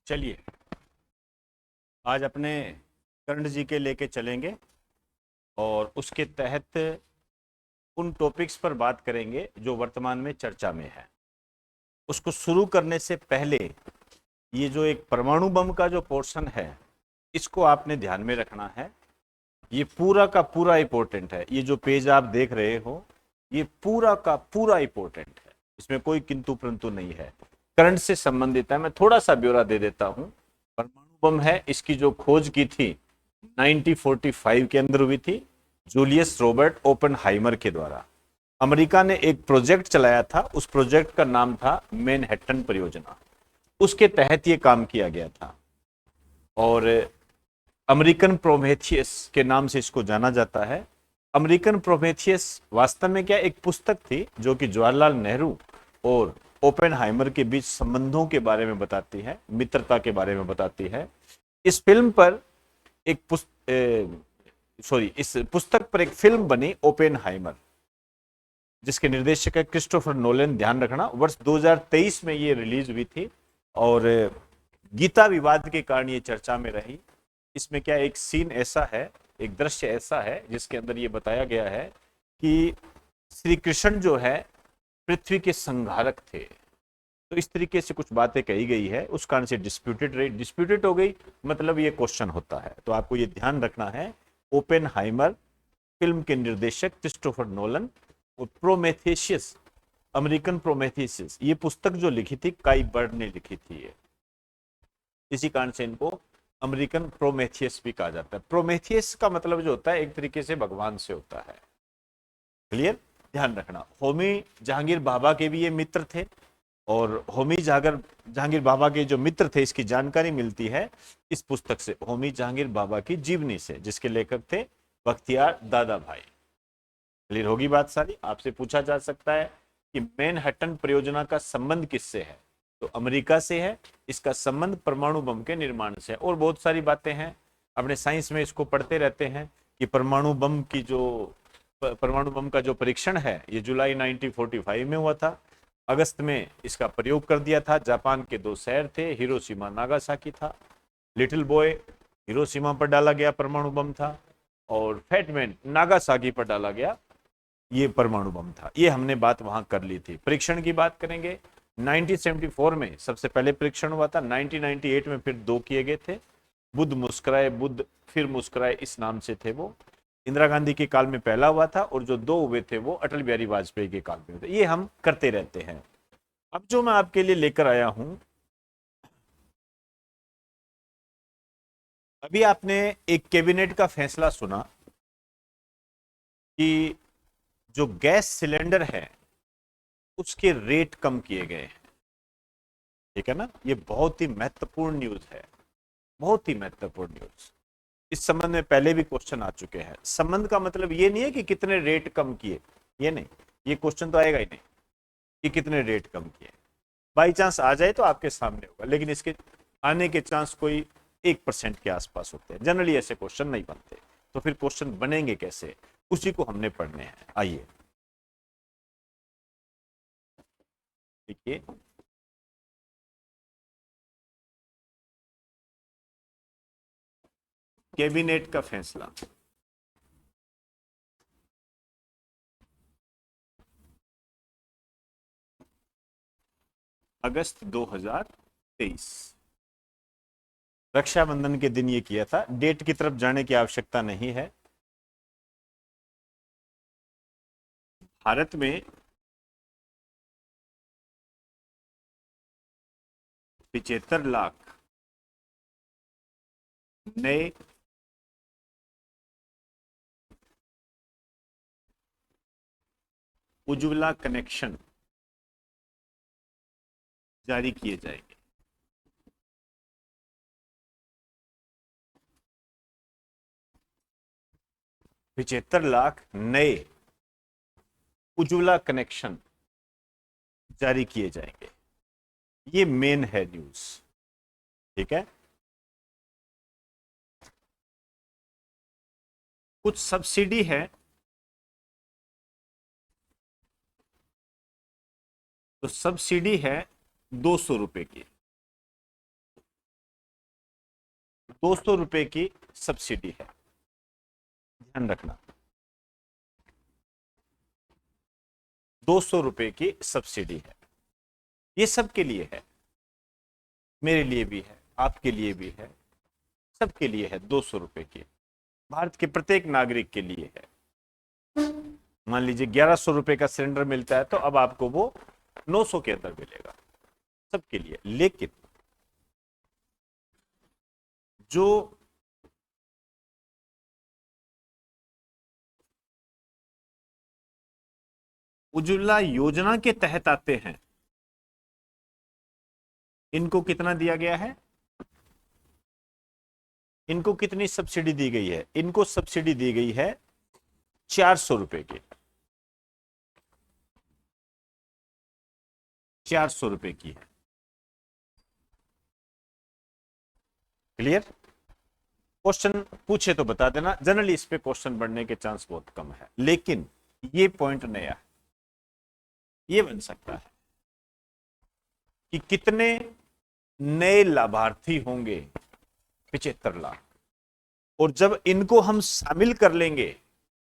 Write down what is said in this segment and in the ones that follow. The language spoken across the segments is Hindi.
चलिए आज अपने करंट जी के लेके चलेंगे और उसके तहत उन टॉपिक्स पर बात करेंगे जो वर्तमान में चर्चा में है। उसको शुरू करने से पहले ये जो एक परमाणु बम का जो पोर्शन है इसको आपने ध्यान में रखना है। ये पूरा का पूरा इंपॉर्टेंट है। ये जो पेज आप देख रहे हो ये पूरा का पूरा इंपॉर्टेंट है। इसमें कोई किंतु परंतु नहीं है, करंट से संबंधित है। मैं थोड़ा सा ब्यौरा दे देता हूं। परमाणु बम है, इसकी जो खोज की थी 1945 के अंदर हुई थी जूलियस रॉबर्ट ओपेनहाइमर के द्वारा। अमेरिका ने एक प्रोजेक्ट चलाया था, उस प्रोजेक्ट का नाम था मैनहट्टन परियोजना। उसके तहत ये काम किया गया था और अमेरिकन प्रोमेथियस के नाम से इसको जाना जाता है। अमेरिकन प्रोमेथियस वास्तव में क्या एक पुस्तक थी जो कि जवाहरलाल नेहरू और ओपेनहाइमर के बीच संबंधों के बारे में बताती है, मित्रता के बारे में बताती है। इस फिल्म पर इस पुस्तक पर एक फिल्म बनी ओपेनहाइमर, जिसके निर्देशक है क्रिस्टोफर नोलन। ध्यान रखना वर्ष 2023 में ये रिलीज हुई थी और गीता विवाद के कारण ये चर्चा में रही। इसमें क्या एक सीन ऐसा है, एक दृश्य ऐसा है जिसके अंदर ये बताया गया है कि श्री कृष्ण जो है पृथ्वी के संहारक थे। तो इस तरीके से कुछ बातें कही गई है, उस कारण से डिस्प्यूटेड हो गई, मतलब ये क्वेश्चन होता है। तो आपको ये ध्यान रखना है। ओपेनहाइमर फिल्म के निर्देशक क्रिस्टोफर नोलन और प्रोमेथेशियस, अमेरिकन प्रोमेथेशियस, ये पुस्तक जो लिखी थी काई बर्ड ने लिखी थी ये। इसी कारण से इनको अमेरिकन प्रोमेथियस भी कहा जाता है। प्रोमेथियस का मतलब जो होता है एक तरीके से भगवान से होता है। क्लियर, ध्यान रखना। होमी जहांगीर बाबा के भी ये मित्र थे और होमी जहांगीर बाबा के जो मित्र थे इसकी जानकारी मिलती है इस पुस्तक से, होमी जहांगीर बाबा की जीवनी से, जिसके लेखक थे बख्तियार दादा भाई। क्लियर होगी बात सारी। आपसे पूछा जा सकता है कि मैनहट्टन परियोजना का संबंध किससे है, तो अमेरिका से है। इसका संबंध परमाणु बम के निर्माण से है। और बहुत सारी बातें हैं, अपने साइंस में इसको पढ़ते रहते हैं कि परमाणु बम का जो परीक्षण है ये जुलाई 1945 में हुआ था। अगस्त में इसका प्रयोग कर दिया था। जापान के दो शहर थे, हिरोशिमा नागासाकी था। लिटिल बॉय हिरोशिमा पर डाला गया परमाणु बम था और फैटमैन नागासाकी पर डाला गया ये परमाणु बम था। ये हमने बात वहां कर ली थी। परीक्षण की बात करेंगे, 1974 में सबसे पहले परीक्षण हुआ था, 1998 में फिर 2 किए गए थे। बुद्ध मुस्कुराए बुद्ध फिर मुस्कुराए, इस नाम से थे वो। इंदिरा गांधी के काल में पहला हुआ था और जो 2 हुए थे वो अटल बिहारी वाजपेयी के काल में हुए थे। ये हम करते रहते हैं। अब जो मैं आपके लिए लेकर आया हूं, अभी आपने एक कैबिनेट का फैसला सुना कि जो गैस सिलेंडर है उसके रेट कम किए गए हैं। ठीक है ना, ये बहुत ही महत्वपूर्ण न्यूज है, बहुत ही महत्वपूर्ण न्यूज। इस संबंध में पहले भी क्वेश्चन आ चुके हैं। संबंध का मतलब ये नहीं है कि कितने रेट कम किए, ये नहीं, ये क्वेश्चन तो आएगा ही नहीं कि कितने रेट कम किए। बाई चांस आ जाए तो आपके सामने होगा, लेकिन इसके आने के चांस कोई 1% के आसपास होते हैं। जनरली ऐसे क्वेश्चन नहीं बनते। तो फिर क्वेश्चन बनेंगे कैसे, उसी को हमने पढ़ने हैं। आइए देखिए, कैबिनेट का फैसला। अगस्त 2023, रक्षाबंधन के दिन ये किया था। डेट की तरफ जाने की आवश्यकता नहीं है। भारत में 75 लाख नए उज्ज्वला कनेक्शन जारी किए जाएंगे। 75 लाख नए उज्ज्वला कनेक्शन जारी किए जाएंगे। ये मेन है न्यूज। ठीक है, कुछ सब्सिडी है, तो सब्सिडी है 200 रुपए की। 200 रुपए की सब्सिडी है, ध्यान रखना। 200 रुपए की सब्सिडी है। ये सबके लिए है, मेरे लिए भी है, आपके लिए भी है, सबके लिए है। 200 रुपए की भारत के प्रत्येक नागरिक के लिए है। मान लीजिए 1100 रुपए का सिलेंडर मिलता है तो अब आपको वो 900 के अंदर मिलेगा, सबके लिए। लेकिन जो उज्ज्वला योजना के तहत आते हैं, इनको कितना दिया गया है? इनको कितनी सब्सिडी दी गई है? इनको सब्सिडी दी गई है 400 रुपए की। 400 रुपए की है। क्लियर? क्वेश्चन पूछे तो बता देना, जनरली इस पे क्वेश्चन बढ़ने के चांस बहुत कम है, लेकिन ये पॉइंट नया है। ये बन सकता है कि कितने नए लाभार्थी होंगे? 75 लाख। और जब इनको हम शामिल कर लेंगे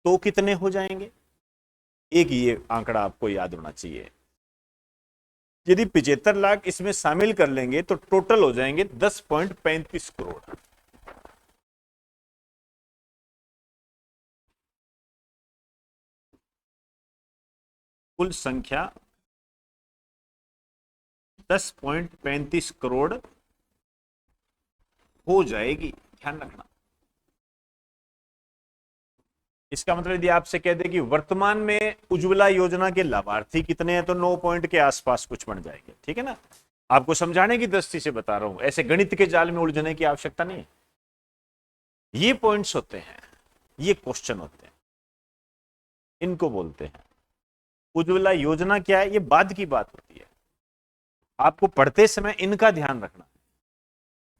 तो कितने हो जाएंगे? एक ये आंकड़ा आपको याद होना चाहिए। यदि 75 लाख इसमें शामिल कर लेंगे तो टोटल हो जाएंगे 10.35 करोड़। कुल संख्या 10.35 करोड़ हो जाएगी, ध्यान रखना। इसका मतलब यदि आपसे कह दे कि वर्तमान में उज्ज्वला योजना के लाभार्थी कितने हैं तो 9 पॉइंट के आसपास कुछ बन जाएंगे। ठीक है ना? आपको समझाने की दृष्टि से बता रहा हूं, ऐसे गणित के जाल में उलझने की आवश्यकता नहीं। ये पॉइंट्स होते हैं, ये क्वेश्चन होते हैं, इनको बोलते हैं उज्ज्वला योजना। क्या है? ये बाद की बात होती है। आपको पढ़ते समय इनका ध्यान रखना।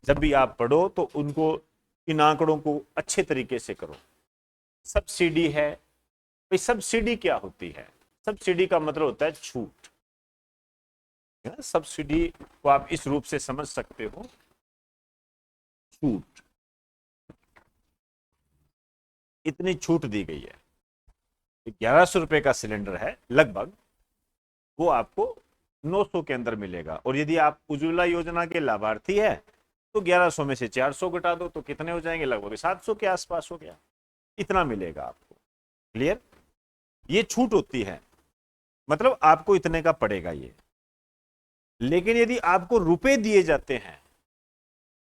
जब भी आप पढ़ो तो उनको, इन आंकड़ों को अच्छे तरीके से करो। सब्सिडी है, भाई सब्सिडी क्या होती है? सब्सिडी का मतलब होता है छूट। सब्सिडी को आप इस रूप से समझ सकते हो, छूट। इतनी छूट दी गई है, 1100 रुपए का सिलेंडर है लगभग, वो आपको 900 के अंदर मिलेगा। और यदि आप उज्ज्वला योजना के लाभार्थी है तो 1100 में से 400 घटा दो तो कितने हो जाएंगे? लगभग 700 के आसपास हो गया। इतना मिलेगा आपको। क्लियर? ये छूट होती है, मतलब आपको इतने का पड़ेगा ये। लेकिन यदि आपको रुपए दिए जाते हैं,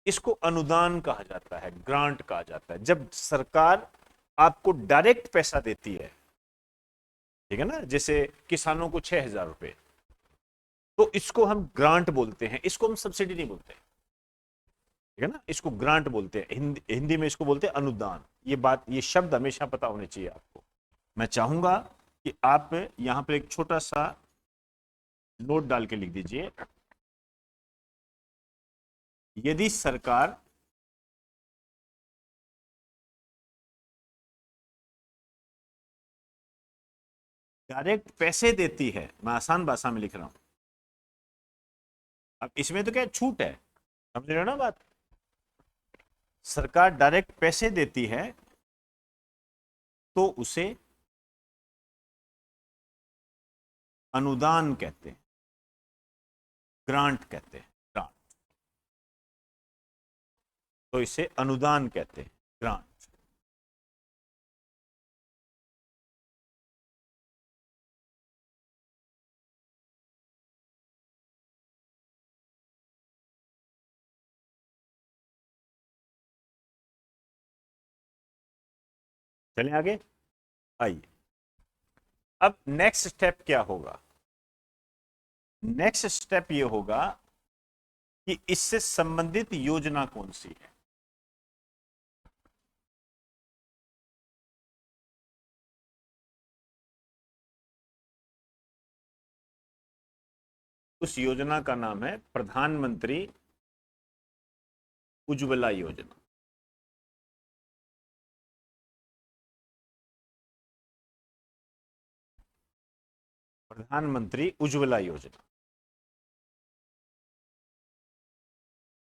इसको अनुदान कहा जाता है, ग्रांट कहा जाता है। जब सरकार आपको डायरेक्ट पैसा देती है, ठीक है ना, जैसे किसानों को 6,000 रुपए, तो इसको हम ग्रांट बोलते हैं, इसको हम सब्सिडी नहीं बोलते। ठीक है ना? इसको ग्रांट बोलते हैं, हिंदी में इसको बोलते हैं अनुदान। ये बात, ये शब्द हमेशा पता होने चाहिए आपको। मैं चाहूंगा कि आप यहां पर एक छोटा सा नोट डाल के लिख दीजिए। यदि सरकार डायरेक्ट पैसे देती है, मैं आसान भाषा में लिख रहा हूं, अब इसमें तो क्या छूट है, समझ रहे हो ना बात? सरकार डायरेक्ट पैसे देती है तो उसे अनुदान कहते हैं, ग्रांट कहते हैं, ग्रांट। तो इसे अनुदान कहते हैं, ग्रांट। चलें आगे, आइए। अब नेक्स्ट स्टेप क्या होगा? नेक्स्ट स्टेप ये होगा कि इससे संबंधित योजना कौन सी है। उस योजना का नाम है प्रधानमंत्री उज्ज्वला योजना। प्रधानमंत्री उज्ज्वला योजना।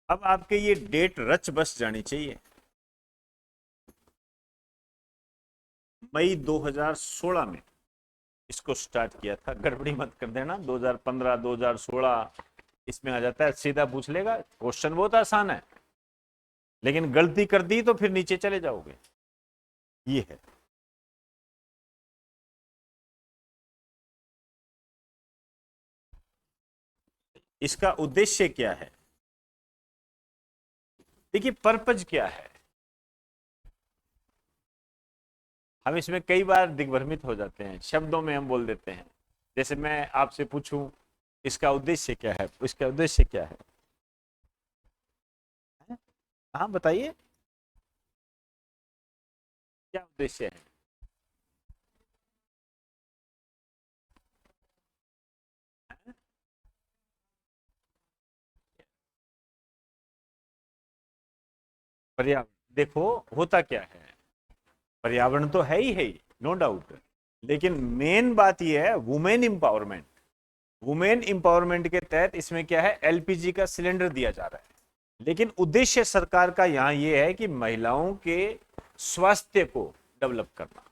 अब आपके ये डेट रच बस जानी चाहिए। मई 2016 में इसको स्टार्ट किया था। गड़बड़ी मत कर देना, 2015 2016 इसमें आ जाता है। सीधा पूछ लेगा, क्वेश्चन बहुत आसान है, लेकिन गलती कर दी तो फिर नीचे चले जाओगे। ये है। इसका उद्देश्य क्या है? देखिए, पर्पज क्या है। हम इसमें कई बार दिग्भ्रमित हो जाते हैं, शब्दों में हम बोल देते हैं। जैसे मैं आपसे पूछूं इसका उद्देश्य क्या है, इसका उद्देश्य क्या है? हाँ बताइए, क्या उद्देश्य है? पर्यावरण, देखो होता क्या है, पर्यावरण तो है ही, नो डाउट। लेकिन मेन बात यह है वुमेन इंपावरमेंट। वुमेन इंपावरमेंट के तहत इसमें क्या है, एलपीजी का सिलेंडर दिया जा रहा है। लेकिन उद्देश्य सरकार का यहां यह है कि महिलाओं के स्वास्थ्य को डेवलप करना,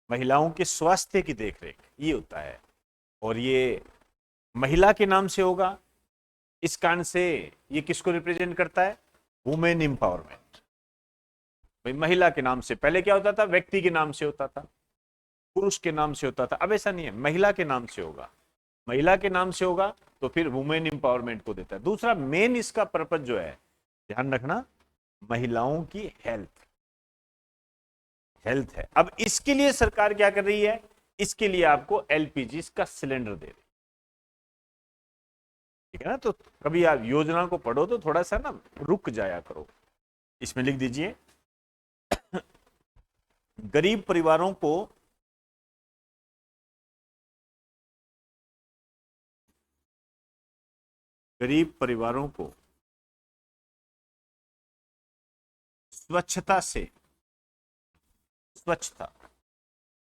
महिलाओं के स्वास्थ्य की देखरेख, ये होता है। और ये महिला के नाम से होगा। इस कारण से ये किसको रिप्रेजेंट करता है? Women empowerment. भाई महिला के नाम से, पहले क्या होता था, व्यक्ति के नाम से होता था, पुरुष के नाम से होता था। अब ऐसा नहीं है, महिला के नाम से होगा। महिला के नाम से होगा तो फिर वुमेन इंपावरमेंट को देता है। दूसरा मेन इसका पर्पज जो है, ध्यान रखना, महिलाओं की हेल्थ, हेल्थ है। अब इसके लिए सरकार क्या कर रही है, इसके लिए आपको एलपीजी का सिलेंडर दे रही है। ठीक है ना? तो कभी आप योजना को पढ़ो तो थोड़ा सा ना रुक जाया करो। इसमें लिख दीजिए, गरीब परिवारों को गरीब परिवारों को स्वच्छता से, स्वच्छता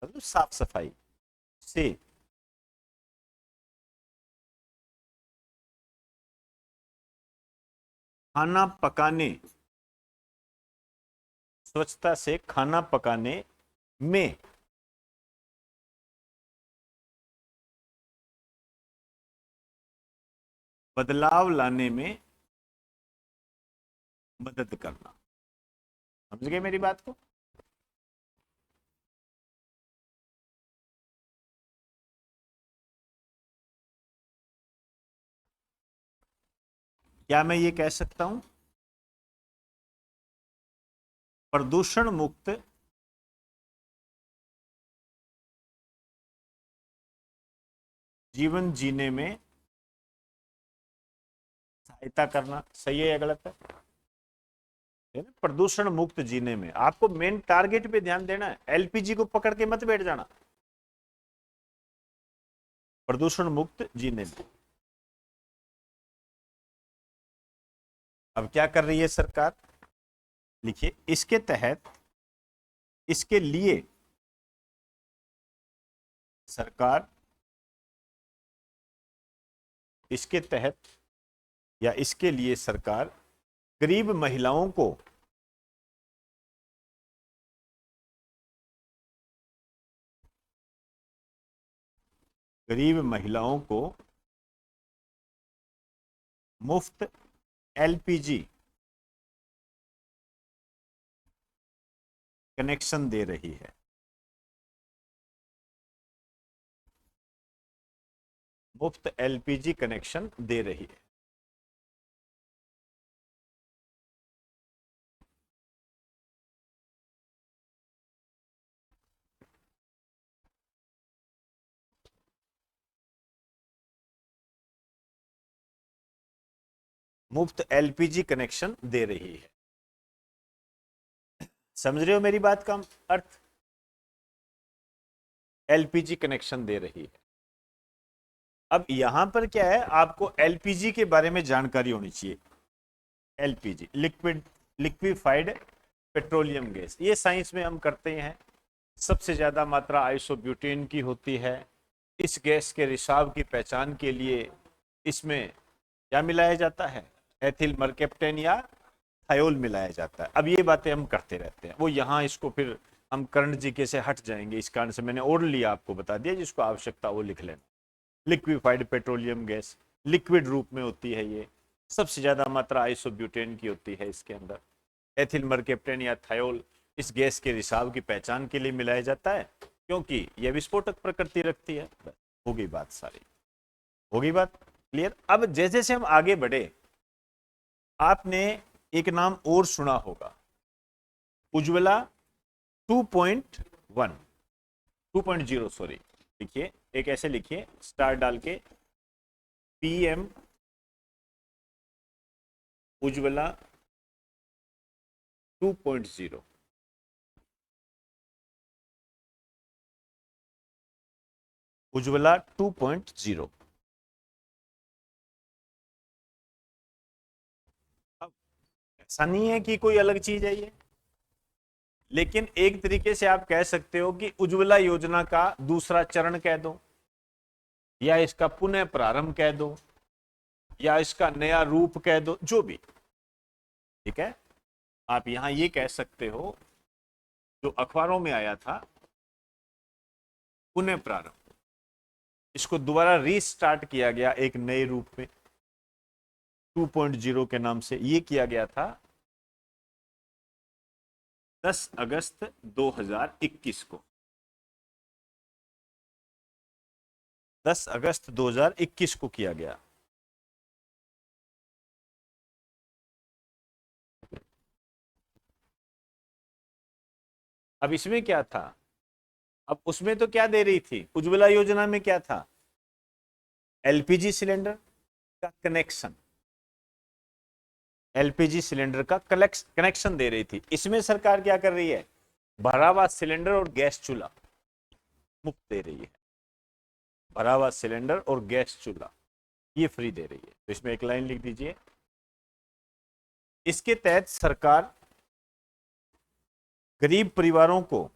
मतलब साफ सफाई से खाना पकाने, स्वच्छता से खाना पकाने में बदलाव लाने में मदद करना। समझ गए मेरी बात को? क्या मैं ये कह सकता हूं, प्रदूषण मुक्त जीवन जीने में सहायता करना सही है या गलत है ना? प्रदूषण मुक्त जीने में आपको मेन टारगेट पे ध्यान देना है, एलपीजी को पकड़ के मत बैठ जाना। प्रदूषण मुक्त जीने में अब क्या कर रही है सरकार, लिखिए, इसके तहत, इसके लिए सरकार, इसके तहत या इसके लिए सरकार गरीब महिलाओं को गरीब महिलाओं को मुफ्त एलपीजी कनेक्शन दे रही है। मुफ्त एलपीजी कनेक्शन दे रही है। मुफ्त एलपीजी कनेक्शन दे रही है। समझ रहे हो मेरी बात का अर्थ? एलपीजी कनेक्शन दे रही है। अब यहां पर क्या है, आपको एलपीजी के बारे में जानकारी होनी चाहिए। LPG liquid, liquefied petroleum gas, ये साइंस में हम करते हैं। सबसे ज्यादा मात्रा आइसोब्यूटेन की होती है। इस गैस के रिसाव की पहचान के लिए इसमें क्या मिलाया जाता है, एथिल मरकेप्टेन या थायोल मिलाया जाता है। अब ये बातें हम करते रहते हैं, वो यहाँ इसको फिर हम कर्ण जीके से हट जाएंगे, इस कारण से मैंने ओरली आपको बता दिया, जिसको आवश्यकता वो लिख लेना। लिक्विफाइड पेट्रोलियम गैस लिक्विड रूप में होती है, ये सबसे ज्यादा मात्रा आइसोब्यूटेन की होती है इसके अंदर। एथिल मरकेप्टेन या थायोल इस गैस के रिसाव की पहचान के लिए मिलाया जाता है, क्योंकि यह विस्फोटक प्रकृति रखती है। हो गई बात सारी, हो गई बात क्लियर। अब जैसे जैसे हम आगे बढ़े, आपने एक नाम और सुना होगा, उज्ज्वला 2.1 2.0 सॉरी, लिखिए, एक ऐसे लिखिए स्टार डाल के, पीएम उज्ज्वला 2.0। उज्ज्वला 2.0। अब ऐसा नहीं है कि कोई अलग चीज है ये, लेकिन एक तरीके से आप कह सकते हो कि उज्ज्वला योजना का दूसरा चरण कह दो, या इसका पुनः प्रारंभ कह दो, या इसका नया रूप कह दो, जो भी, ठीक है। आप यहां ये कह सकते हो, जो अखबारों में आया था पुनः प्रारंभ, इसको दोबारा रीस्टार्ट किया गया एक नए रूप में 2.0 के नाम से। ये किया गया था 10 अगस्त 2021 को, 10 अगस्त 2021 को किया गया। अब इसमें क्या था, अब उसमें तो क्या दे रही थी उज्ज्वला योजना में, क्या था, एलपीजी सिलेंडर का कनेक्शन, एलपीजी सिलेंडर का कनेक्शन दे रही थी। इसमें सरकार क्या कर रही है, भरा हुआ सिलेंडर और गैस चूल्हा मुफ्त दे रही है, भरा हुआ सिलेंडर और गैस चूल्हा ये फ्री दे रही है। तो इसमें एक लाइन लिख दीजिए, इसके तहत सरकार गरीब परिवारों को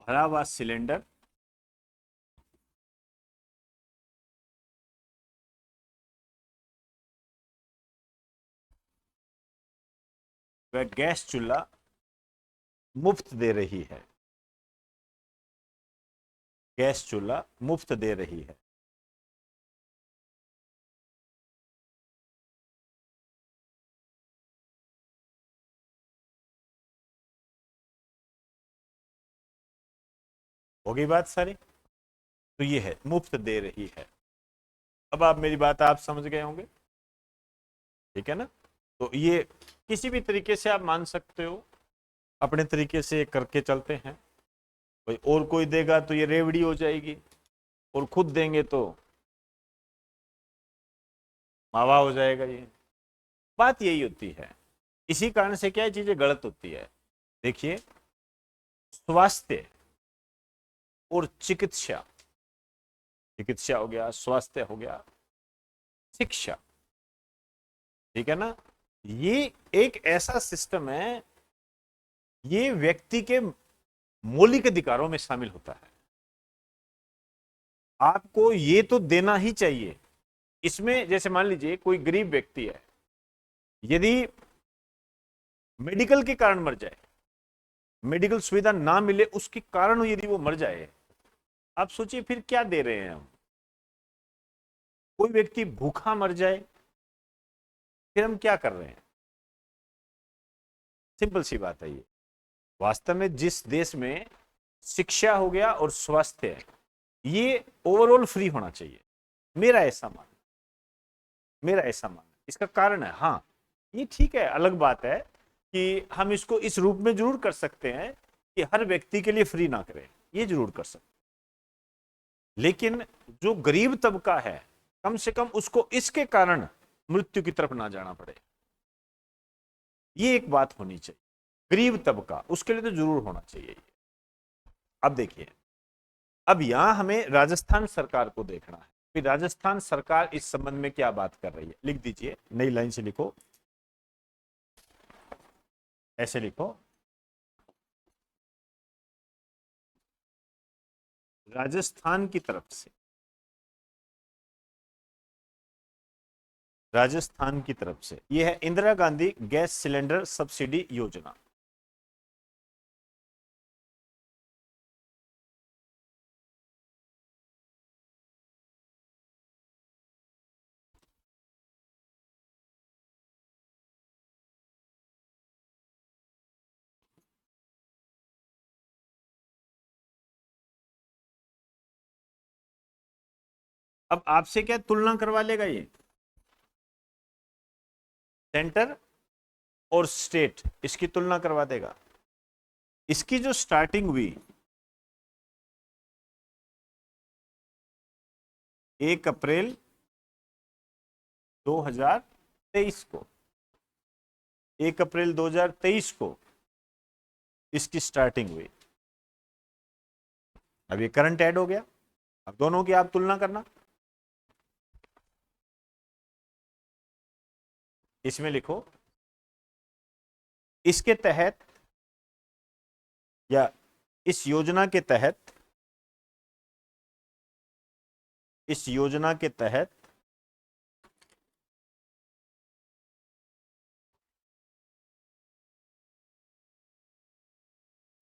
भरा हुआ सिलेंडर व गैस चूल्हा मुफ्त दे रही है, गैस चूल्हा मुफ्त दे रही है। हो गई बात सारी, तो ये है मुफ्त दे रही है। अब आप मेरी बात आप समझ गए होंगे, ठीक है ना। तो ये किसी भी तरीके से आप मान सकते हो, अपने तरीके से करके चलते हैं। कोई और कोई देगा तो ये रेवड़ी हो जाएगी, और खुद देंगे तो मावा हो जाएगा। ये बात यही होती है, इसी कारण से क्या चीजें गलत होती है। देखिए, स्वास्थ्य और चिकित्सा, चिकित्सा हो गया, स्वास्थ्य हो गया, शिक्षा, ठीक है ना, ये एक ऐसा सिस्टम है, ये व्यक्ति के मौलिक अधिकारों में शामिल होता है। आपको ये तो देना ही चाहिए। इसमें जैसे मान लीजिए कोई गरीब व्यक्ति है, यदि मेडिकल के कारण मर जाए, मेडिकल सुविधा ना मिले उसके कारण यदि वो मर जाए, आप सोचिए फिर क्या दे रहे हैं हम। कोई व्यक्ति भूखा मर जाए, फिर हम क्या कर रहे हैं। सिंपल सी बात है ये। वास्तव में जिस देश में शिक्षा हो गया और स्वास्थ्य है, ये ओवरऑल फ्री होना चाहिए, मेरा ऐसा मानना, मेरा ऐसा मानना। इसका कारण है, हाँ ये ठीक है, अलग बात है कि हम इसको इस रूप में जरूर कर सकते हैं कि हर व्यक्ति के लिए फ्री ना करें, ये जरूर कर सकते हैं। लेकिन जो गरीब तबका है, कम से कम उसको इसके कारण मृत्यु की तरफ ना जाना पड़े, ये एक बात होनी चाहिए। गरीब तबका, उसके लिए तो जरूर होना चाहिए। अब देखिए, अब यहां हमें राजस्थान सरकार को देखना है। फिर राजस्थान सरकार इस संबंध में क्या बात कर रही है, लिख दीजिए, नई लाइन से लिखो, ऐसे लिखो, राजस्थान की तरफ से, राजस्थान की तरफ से यह है Indira Gandhi gas cylinder subsidy योजना। अब आपसे क्या तुलना करवा लेगा ये, सेंटर और स्टेट, इसकी तुलना करवा देगा। इसकी जो स्टार्टिंग हुई 1 अप्रैल 2023 को, 1 अप्रैल 2023 को इसकी स्टार्टिंग हुई। अब ये करंट ऐड हो गया, अब दोनों की आप तुलना करना। इसमें लिखो, इसके तहत या इस योजना के तहत, इस योजना के तहत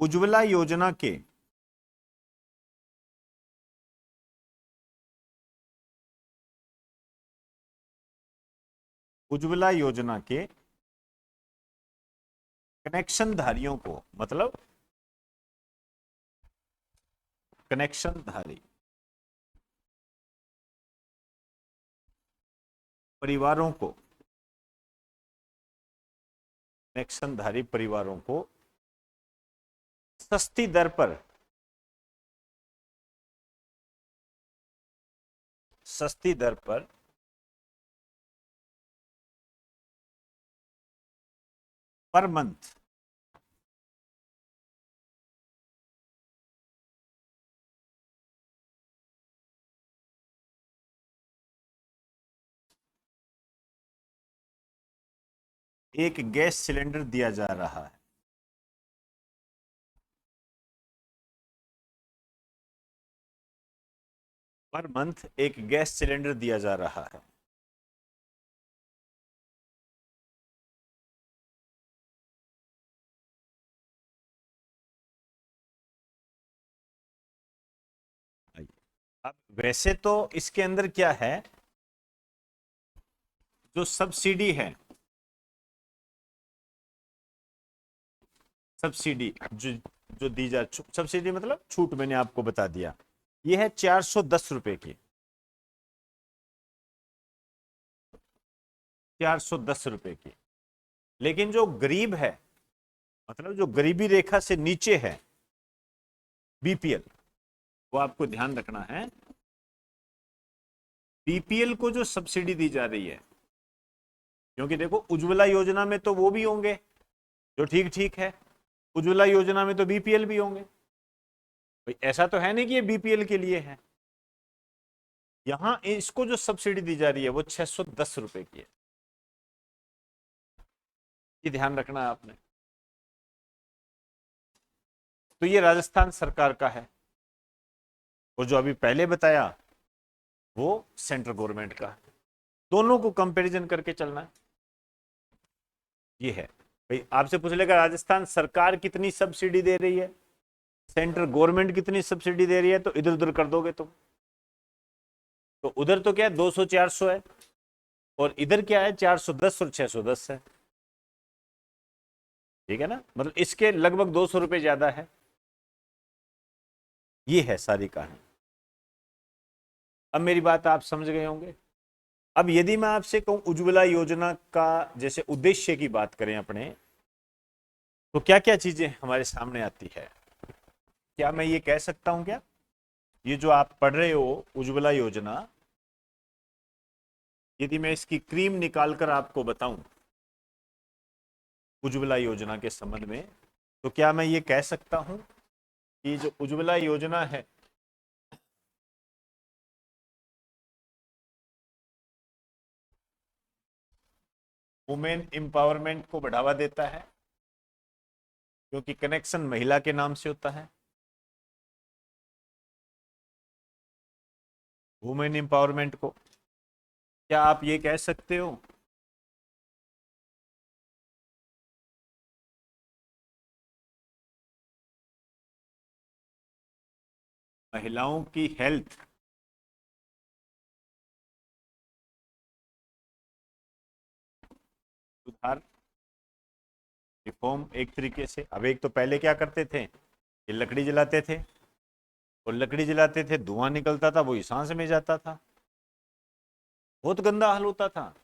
उज्ज्वला योजना के उज्ज्वला योजना के कनेक्शन धारियों को, मतलब कनेक्शन धारी परिवारों को, कनेक्शन धारी परिवारों को सस्ती दर पर, सस्ती दर पर मंथ एक गैस सिलेंडर दिया जा रहा है। पर मंथ एक गैस सिलेंडर दिया जा रहा है। अब वैसे तो इसके अंदर क्या है, जो सब्सिडी है, सब्सिडी जो जो दी जा, सब्सिडी मतलब छूट, मैंने आपको बता दिया, ये है 410 रुपए की, 410 रुपए की। लेकिन जो गरीब है, मतलब जो गरीबी रेखा से नीचे है, बीपीएल, वो आपको ध्यान रखना है, बीपीएल को जो सब्सिडी दी जा रही है, क्योंकि देखो उज्ज्वला योजना में तो वो भी होंगे जो ठीक ठीक है, उज्ज्वला योजना में तो बीपीएल भी होंगे भाई, ऐसा तो है नहीं कि ये बीपीएल के लिए है। यहां इसको जो सब्सिडी दी जा रही है वो 610 रुपए की है, ये ध्यान रखना है आपने। तो ये राजस्थान सरकार का है, और जो अभी पहले बताया वो सेंट्रल गवर्नमेंट का है। दोनों को कंपैरिजन करके चलना है। ये है भाई, आपसे पूछ लेगा राजस्थान सरकार कितनी सब्सिडी दे रही है, सेंट्रल गवर्नमेंट कितनी सब्सिडी दे रही है, तो इधर उधर कर दोगे तुम। तो उधर तो क्या है 200 400 है, और इधर क्या है 410 और 610 है, ठीक है ना, मतलब इसके लगभग 200 रुपए ज्यादा है। ये है सारी कहानी। अब मेरी बात आप समझ गए होंगे। अब यदि मैं आपसे कहूं उज्ज्वला योजना का जैसे उद्देश्य की बात करें अपने, तो क्या क्या चीजें हमारे सामने आती है। क्या मैं ये कह सकता हूं, क्या ये जो आप पढ़ रहे हो उज्ज्वला योजना, यदि मैं इसकी क्रीम निकालकर आपको बताऊं उज्ज्वला योजना के संबंध में, तो क्या मैं ये कह सकता हूं कि जो उज्ज्वला योजना है वुमेन एम्पावरमेंट को बढ़ावा देता है क्योंकि कनेक्शन महिला के नाम से होता है। वुमेन एम्पावरमेंट को क्या आप ये कह सकते हो महिलाओं की हेल्थ सुधार, रिफॉर्म एक तरीके से। अब एक तो पहले क्या करते थे, ये लकड़ी जलाते थे और लकड़ी जलाते थे, धुआं निकलता था, वो सांस में जाता था, बहुत गंदा हाल होता था।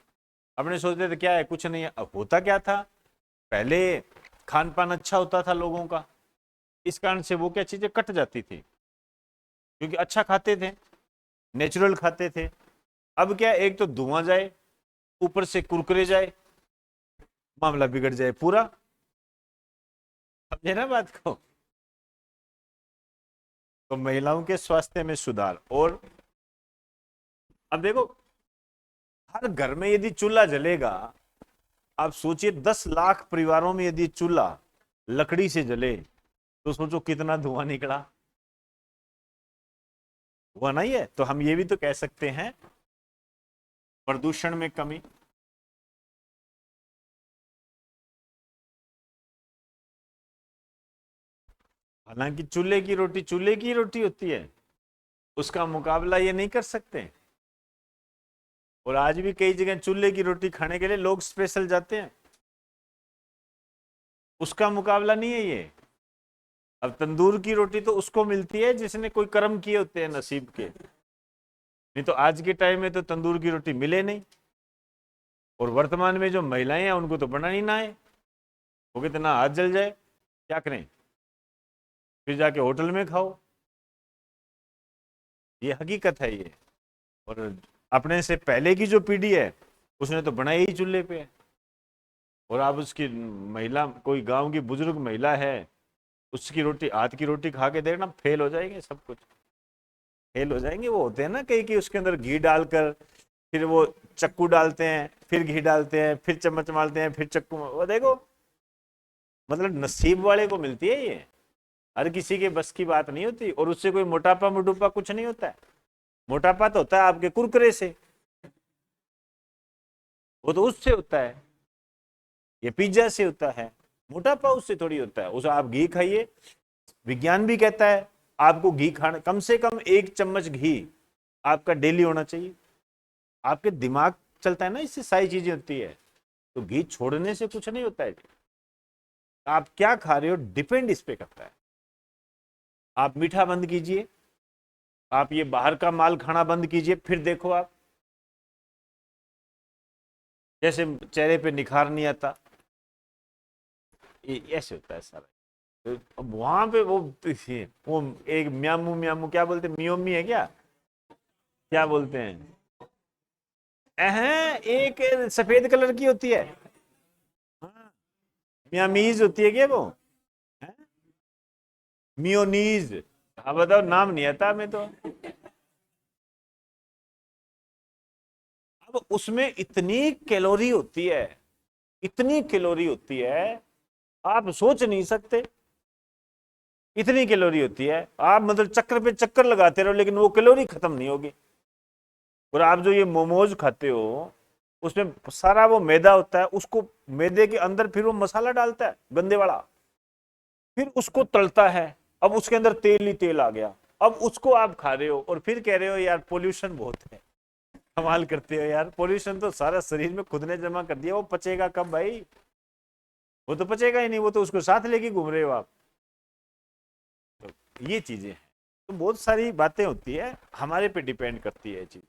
अपने सोचते थे क्या है, कुछ नहीं है। अब होता क्या था, पहले खान पान अच्छा होता था लोगों का, इस कारण से वो क्या चीजें कट जाती थी क्योंकि अच्छा खाते थे, नेचुरल खाते थे। अब क्या, एक तो धुआं जाए, ऊपर से कुरकुरे जाए, मामला बिगड़ जाए पूरा। समझे ना बात को। तो महिलाओं के स्वास्थ्य में सुधार। और अब देखो, हर घर में यदि चूल्हा जलेगा, आप सोचिए 10 लाख परिवारों में यदि चूल्हा लकड़ी से जले तो सोचो कितना धुआं निकला। हुआ नहीं है। तो हम ये भी तो कह सकते हैं प्रदूषण में कमी। हालांकि चूल्हे की रोटी होती है, उसका मुकाबला ये नहीं कर सकते। और आज भी कई जगह चूल्हे की रोटी खाने के लिए लोग स्पेशल जाते हैं, उसका मुकाबला नहीं है ये। अब तंदूर की रोटी तो उसको मिलती है जिसने कोई कर्म किए होते हैं नसीब के, नहीं तो आज के टाइम में तो तंदूर की रोटी मिले नहीं। और वर्तमान में जो महिलाएं हैं उनको तो बनानी ना है, वो कितना हाथ जल जाए, क्या करें, फिर जाके होटल में खाओ। ये हकीकत है ये। और अपने से पहले की जो पीढ़ी है उसने तो बनाई ही चूल्हे पे है। और आप उसकी महिला, कोई गांव की बुजुर्ग महिला है, उसकी रोटी, हाथ की रोटी खा के देखना, फेल हो जाएंगे, सब कुछ फेल हो जाएंगे। वो होते हैं ना कई कि उसके अंदर घी डालकर, फिर वो चक्कू डालते हैं, फिर घी डालते हैं, फिर चम्मच मारते हैं, फिर चक्कू, वो देखो, मतलब नसीब वाले को मिलती है ये, हर किसी के बस की बात नहीं होती। और उससे कोई मोटापा मोटूपा कुछ नहीं होता है। मोटापा तो होता है आपके कुरकुरे से, वो तो उससे होता है, ये पिज्जा से होता है। मोटापा उससे थोड़ी होता है। उस आप घी खाइए, विज्ञान भी कहता है आपको घी खाना, कम से कम 1 चम्मच घी आपका डेली होना चाहिए। आपके दिमाग चलता है ना, इससे सारी चीजें होती है। तो घी छोड़ने से कुछ नहीं होता है। आप क्या खा रहे हो डिपेंड इस पे करता है। आप मीठा बंद कीजिए, आप ये बाहर का माल खाना बंद कीजिए, फिर देखो आप जैसे चेहरे पे निखार नहीं आता। ये ऐसे होता है सारा। तो अब वहां पे वो एक म्यामू म्यामू क्या बोलते हैं, मियोमी है क्या, क्या बोलते हैं, एक सफेद कलर की होती है, हाँ, म्यामीज होती है क्या वो, हैं? मियोनीज। हाँ बताओ, नाम नहीं आता हमें तो। अब उसमें इतनी कैलोरी होती है, इतनी कैलोरी होती है, आप सोच नहीं सकते। इतनी कैलोरी होती है, आप मतलब चक्कर पे चक्कर लगाते रहो लेकिन वो कैलोरी खत्म नहीं होगी। और आप जो ये मोमोज खाते हो, उसमें सारा वो मैदा होता है, उसको मैदे के अंदर फिर वो मसाला डालता है गंदे वाला, फिर उसको तलता है, अब उसके अंदर तेल ही तेल आ गया, अब उसको आप खा रहे हो और फिर कह रहे हो यार पोल्यूशन बहुत है। कमाल करते हो यार, पोल्यूशन तो सारा शरीर में खुद ने जमा कर दिया, वो पचेगा कब भाई, वो तो पचेगा ही नहीं, वो तो उसको साथ लेके घूम रहे हो आप। तो ये चीजें हैं। तो बहुत सारी बातें होती है, हमारे पे डिपेंड करती है चीज।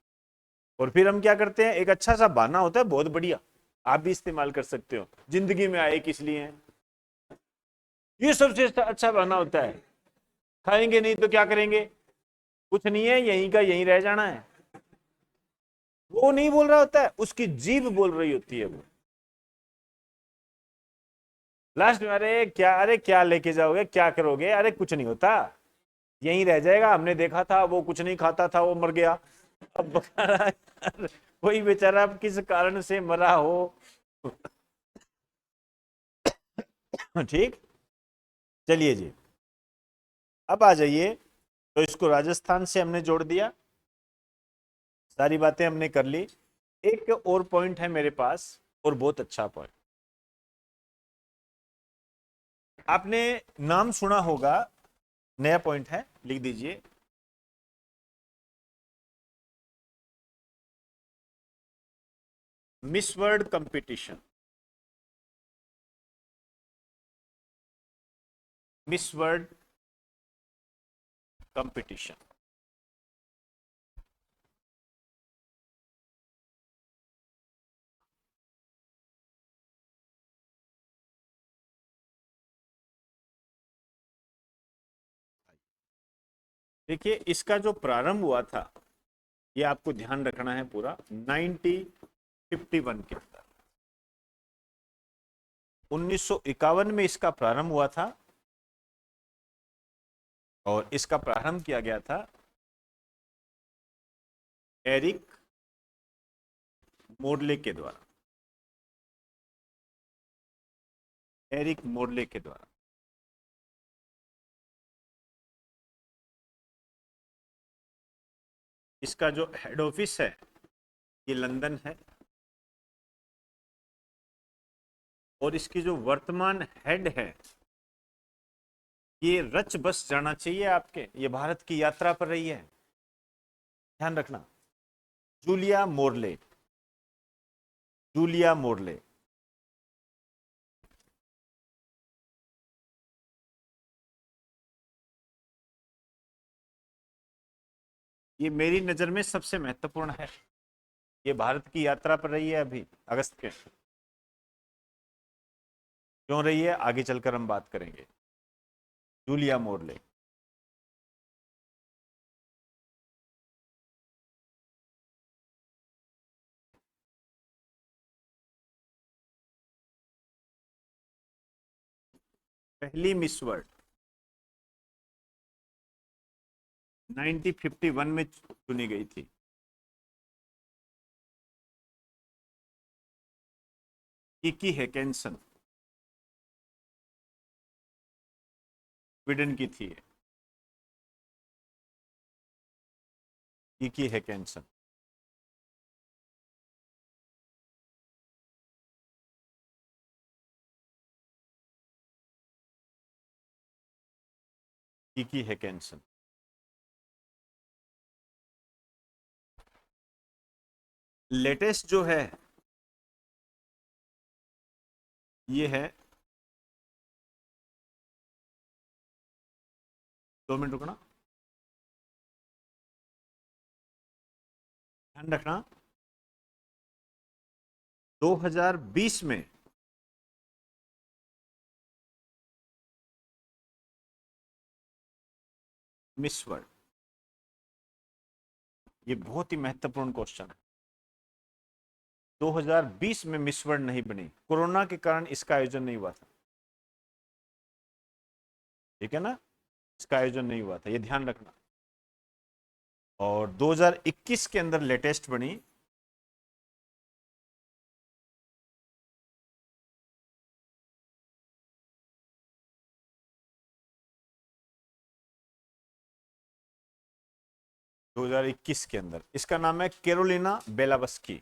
और फिर हम क्या करते हैं, एक अच्छा सा बहाना होता है बहुत बढ़िया, आप भी इस्तेमाल कर सकते हो, जिंदगी में आए किस लिए हैं, ये सबसे अच्छा बहाना होता है। खाएंगे नहीं तो क्या करेंगे, कुछ नहीं है, यहीं का यहीं रह जाना है। वो नहीं बोल रहा होता है, उसकी जीभ बोल रही होती है वो। लास्ट में अरे क्या लेके जाओगे, क्या करोगे, अरे कुछ नहीं होता, यहीं रह जाएगा, हमने देखा था वो कुछ नहीं खाता था, वो मर गया। अब कोई बेचारा किस कारण से मरा हो, ठीक, चलिए जी, अब आ जाइए। तो इसको राजस्थान से हमने जोड़ दिया, सारी बातें हमने कर ली। एक और पॉइंट है मेरे पास, और बहुत अच्छा पॉइंट। आपने नाम सुना होगा, नया पॉइंट है, लिख दीजिए। Miss world competition. Miss world competition. देखिए, इसका जो प्रारंभ हुआ था, ये आपको ध्यान रखना है पूरा, 1951 के अंदर। 1951 में इसका प्रारंभ हुआ था, और इसका प्रारंभ किया गया था एरिक मोर्ले के द्वारा। एरिक मोर्ले के द्वारा। इसका जो हेड ऑफिस है, ये लंदन है, और इसकी जो वर्तमान हेड है, ये रच बस जाना चाहिए आपके, ये भारत की यात्रा पर रही है, ध्यान रखना, जूलिया मोर्ले। Julia Morley. ये मेरी नजर में सबसे महत्वपूर्ण है, ये भारत की यात्रा पर रही है अभी अगस्त के। क्यों रही है, आगे चलकर हम बात करेंगे। Julia Morley. पहली मिस वर्ल्ड 1951 में चुनी गई थी। किकी हैकेंसन, स्वीडन की थी। किकी हैकेंसन। किकी हैकेंसन। लेटेस्ट जो है, ये है, 2 मिनट रुकना, ध्यान रखना, 2020 में मिस वर्ल्ड। ये बहुत ही महत्वपूर्ण क्वेश्चन है। 2020 में मिस वर्ल्ड नहीं बनी, कोरोना के कारण इसका आयोजन नहीं हुआ था, ठीक है ना, इसका आयोजन नहीं हुआ था, ये ध्यान रखना। और 2021 के अंदर लेटेस्ट बनी, दो हजार इक्कीस के अंदर, इसका नाम है कैरोलिना बेलावस्की।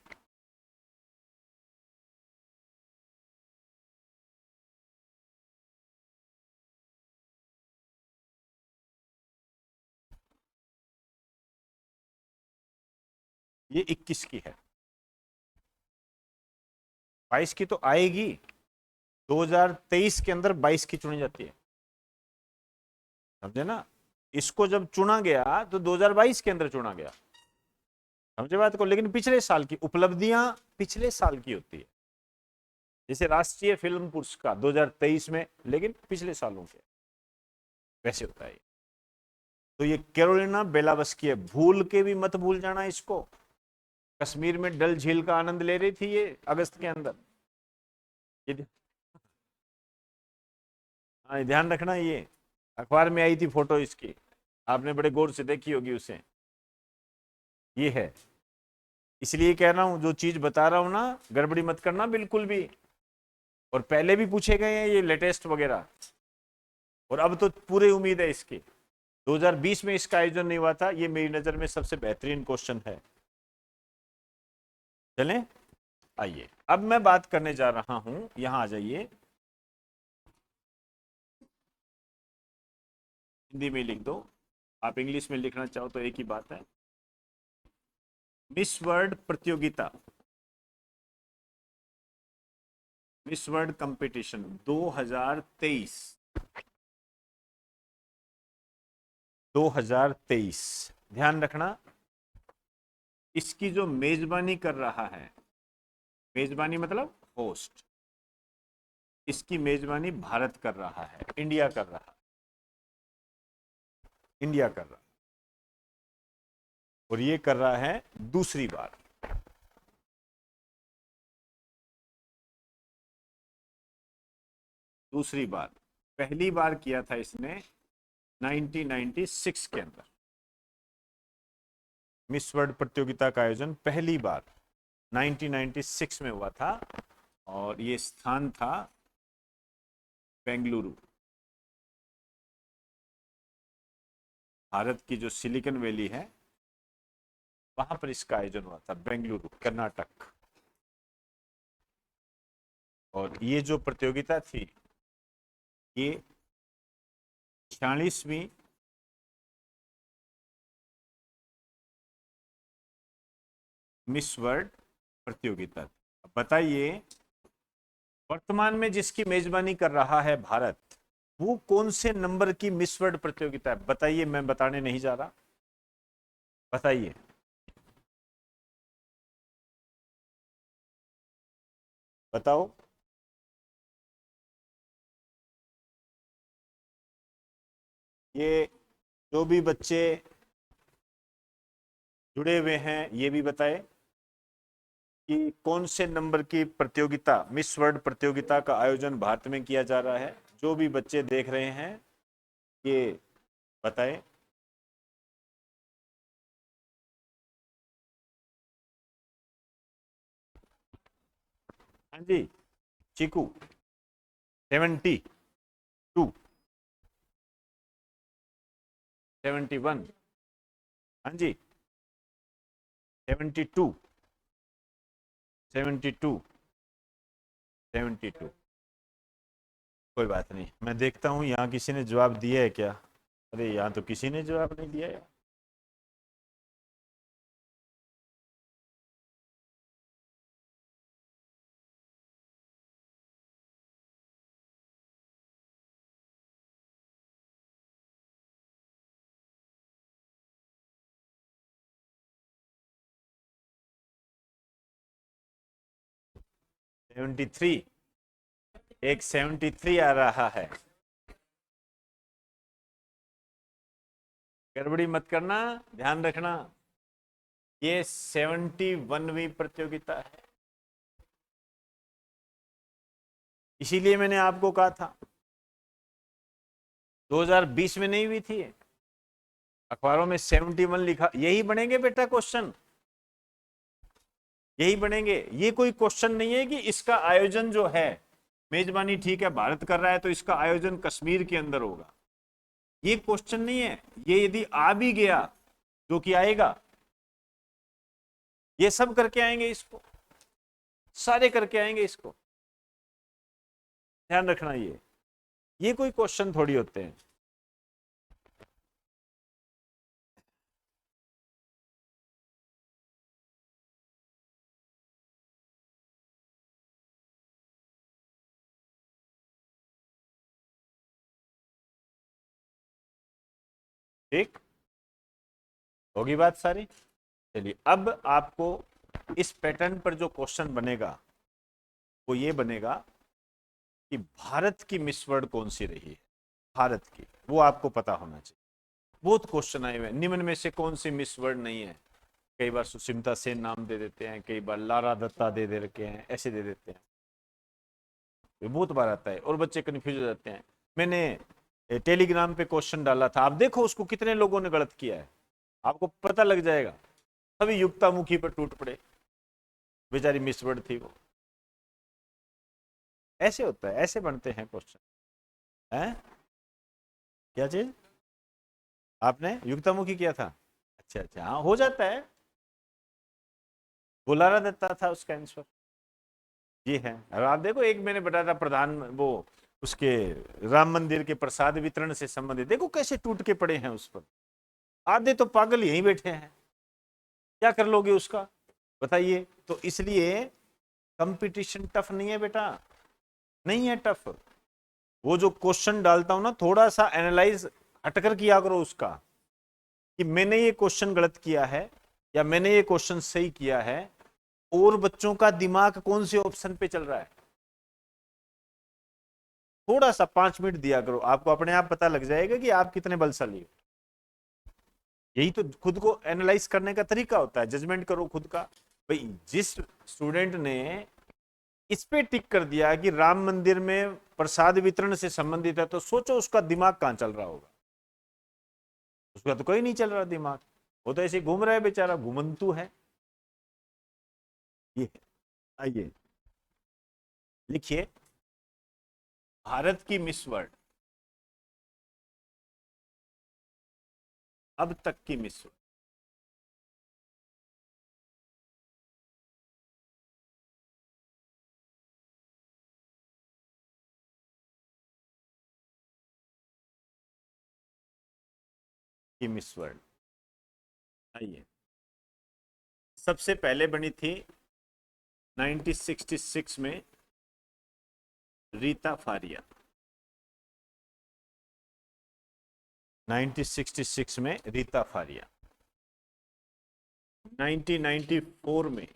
ये 21 की है, 22 की तो आएगी, 2023 के अंदर 22 की चुनी जाती है, समझे ना। इसको जब चुना गया तो 2022 के अंदर चुना गया, समझे बात को। लेकिन पिछले साल की उपलब्धियां पिछले साल की होती है, जैसे राष्ट्रीय फिल्म पुरस्कार 2023 में, लेकिन पिछले सालों के, वैसे होता है। तो ये कैरोलिना बेलावस्की है, भूल के भी मत भूल जाना इसको। कश्मीर में डल झील का आनंद ले रही थी ये अगस्त के अंदर, ये हाँ, ध्यान रखना, ये अखबार में आई थी फोटो इसकी, आपने बड़े गौर से देखी होगी उसे। ये है इसलिए कह रहा हूं, जो चीज बता रहा हूं ना, गड़बड़ी मत करना बिल्कुल भी। और पहले भी पूछे गए हैं ये लेटेस्ट वगैरह, और अब तो पूरी उम्मीद है इसकी। 2020 में इसका आयोजन नहीं हुआ था, ये मेरी नजर में सबसे बेहतरीन क्वेश्चन है। चलें, आइए अब मैं बात करने जा रहा हूं, यहां आ जाइए, हिंदी में लिख दो, आप इंग्लिश में लिखना चाहो तो एक ही बात है। मिस वर्ल्ड प्रतियोगिता, मिस वर्ल्ड कंपटीशन 2023, 2023, ध्यान रखना, इसकी जो मेजबानी कर रहा है, मेजबानी मतलब होस्ट, इसकी मेजबानी भारत कर रहा है, इंडिया कर रहा है, इंडिया कर रहा है, और ये कर रहा है दूसरी बार। दूसरी बार, पहली बार किया था इसने 1996 के अंदर। मिस वर्ल्ड प्रतियोगिता का आयोजन पहली बार 1996 में हुआ था, और ये स्थान था बेंगलुरु। भारत की जो सिलिकॉन वैली है, वहां पर इसका आयोजन हुआ था, बेंगलुरु कर्नाटक। और ये जो प्रतियोगिता थी, ये 46वीं मिस वर्ल्ड प्रतियोगिता थी। अब बताइए, वर्तमान में जिसकी मेजबानी कर रहा है भारत, वो कौन से नंबर की मिस वर्ल्ड प्रतियोगिता है? बताइए, मैं बताने नहीं जा रहा, बताइए। बताओ। ये जो भी बच्चे जुड़े हुए हैं, ये भी बताए कि कौन से नंबर की प्रतियोगिता, मिस वर्ल्ड प्रतियोगिता का आयोजन भारत में किया जा रहा है। जो भी बच्चे देख रहे हैं, ये बताएं। हाँ जी, चीकू 72, 71, हाँ जी 72, 72, 72। कोई बात नहीं, मैं देखता हूँ यहाँ किसी ने जवाब दिया है क्या। अरे यहाँ तो किसी ने जवाब नहीं दिया यार। सेवेंटी थ्री, एक 73 आ रहा है। गड़बड़ी मत करना, ध्यान रखना, ये 71वीं प्रतियोगिता है। इसीलिए मैंने आपको कहा था 2020 में नहीं हुई थी, अखबारों में 71 लिखा। यही बनेंगे बेटा क्वेश्चन, यही बनेंगे। ये कोई क्वेश्चन नहीं है कि इसका आयोजन जो है, मेजबानी ठीक है भारत कर रहा है तो इसका आयोजन कश्मीर के अंदर होगा, ये क्वेश्चन नहीं है। ये यदि आ भी गया, जो कि आएगा, ये सब करके आएंगे, इसको सारे करके आएंगे, इसको ध्यान रखना। ये कोई क्वेश्चन थोड़ी होते हैं। ठीक, होगी बात सारी। चलिए, अब आपको इस पैटर्न पर जो क्वेश्चन बनेगा, वो ये बनेगा कि भारत की मिस वर्ल्ड कौन सी रही है, भारत की, वो आपको पता होना चाहिए। बहुत क्वेश्चन आए हुए, निम्न में से कौन सी मिस वर्ल्ड नहीं है। कई बार सुष्मिता सेन नाम दे देते हैं, कई बार लारा दत्ता दे रखे हैं, ऐसे दे देते हैं, ये बहुत बार आता है और बच्चे कंफ्यूज हो जाते हैं। मैंने टेलीग्राम पे क्वेश्चन डाला था, आप देखो उसको कितने लोगों ने गलत किया है, आपको पता लग जाएगा। सभी युक्तामुखी पर टूट पड़े, बेचारी मिसवर्ड थी वो। ऐसे होता है, ऐसे बनते हैं क्वेश्चन। हैं? क्या चीज? आपने युक्तामुखी किया था? अच्छा अच्छा, हाँ हो जाता है। बुलारा दत्ता था उसका आंसर। जी है। और आप देखो, एक मैंने बताया था प्रधान वो उसके राम मंदिर के प्रसाद वितरण से संबंधित, देखो कैसे टूट के पड़े हैं उस पर। आधे तो पागल यहीं बैठे हैं, क्या कर लोगे उसका, बताइए। तो इसलिए कंपटीशन टफ नहीं है बेटा, नहीं है टफ। वो जो क्वेश्चन डालता हूं ना, थोड़ा सा एनालाइज हटकर किया करो उसका, कि मैंने ये क्वेश्चन गलत किया है या मैंने ये क्वेश्चन सही किया है, और बच्चों का दिमाग कौन से ऑप्शन पे चल रहा है। थोड़ा सा 5 मिनट दिया करो, आपको अपने आप पता लग जाएगा कि आप कितने बलशाली हो। यही तो खुद को एनालाइज करने का तरीका होता है, जजमेंट करो खुद का। भाई जिस स्टूडेंट ने इस पे टिक कर दिया कि राम मंदिर में प्रसाद वितरण से संबंधित है, तो सोचो उसका दिमाग कहां चल रहा होगा। उसका तो कोई नहीं चल रहा दिमाग, वो तो ऐसे घूम रहा है बेचारा, घुमंतु है। ये आइए लिखिए, भारत की मिस वर्ल्ड, अब तक की मिस वर्ल्ड। की मिस वर्ल्ड, आइए। सबसे पहले बनी थी 1966 में रीता फारिया। 1966 में रीता फारिया। 1994 में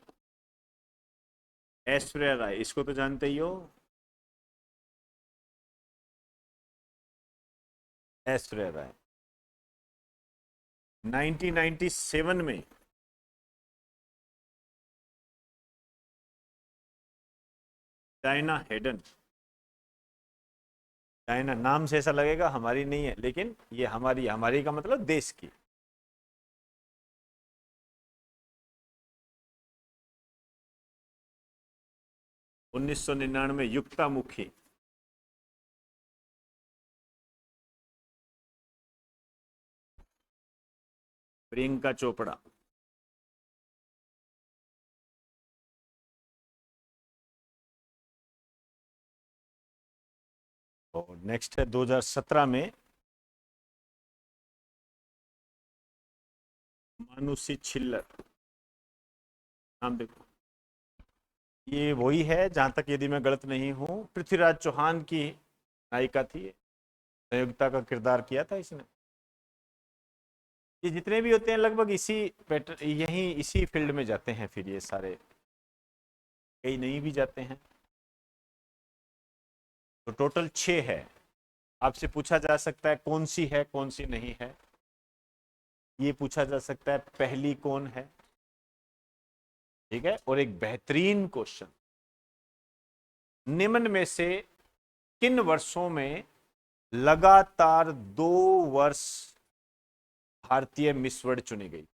ऐश्वर्या राय, इसको तो जानते ही हो, ऐश्वर्या राय। 1997 में डायना हेडन। डायना नाम से ऐसा लगेगा हमारी नहीं है, लेकिन ये हमारी, हमारी का मतलब देश की। उन्नीस सौ 99 युक्तामुखी। प्रियंका चोपड़ा। और नेक्स्ट है 2017 में मानुषी छिल्लर। नाम देखो, ये वही है जहां तक यदि मैं गलत नहीं हूं, पृथ्वीराज चौहान की नायिका थी, संयुक्ता का किरदार किया था इसने। ये जितने भी होते हैं लगभग इसी पैटर्न, यही इसी फील्ड में जाते हैं फिर ये सारे, कई नहीं भी जाते हैं। तो टोटल 6 है। आपसे पूछा जा सकता है कौन सी है कौन सी नहीं है, ये पूछा जा सकता है पहली कौन है, ठीक है। और एक बेहतरीन क्वेश्चन, निम्न में से किन वर्षों में लगातार 2 वर्ष भारतीय मिस वर्ल्ड चुनी गई।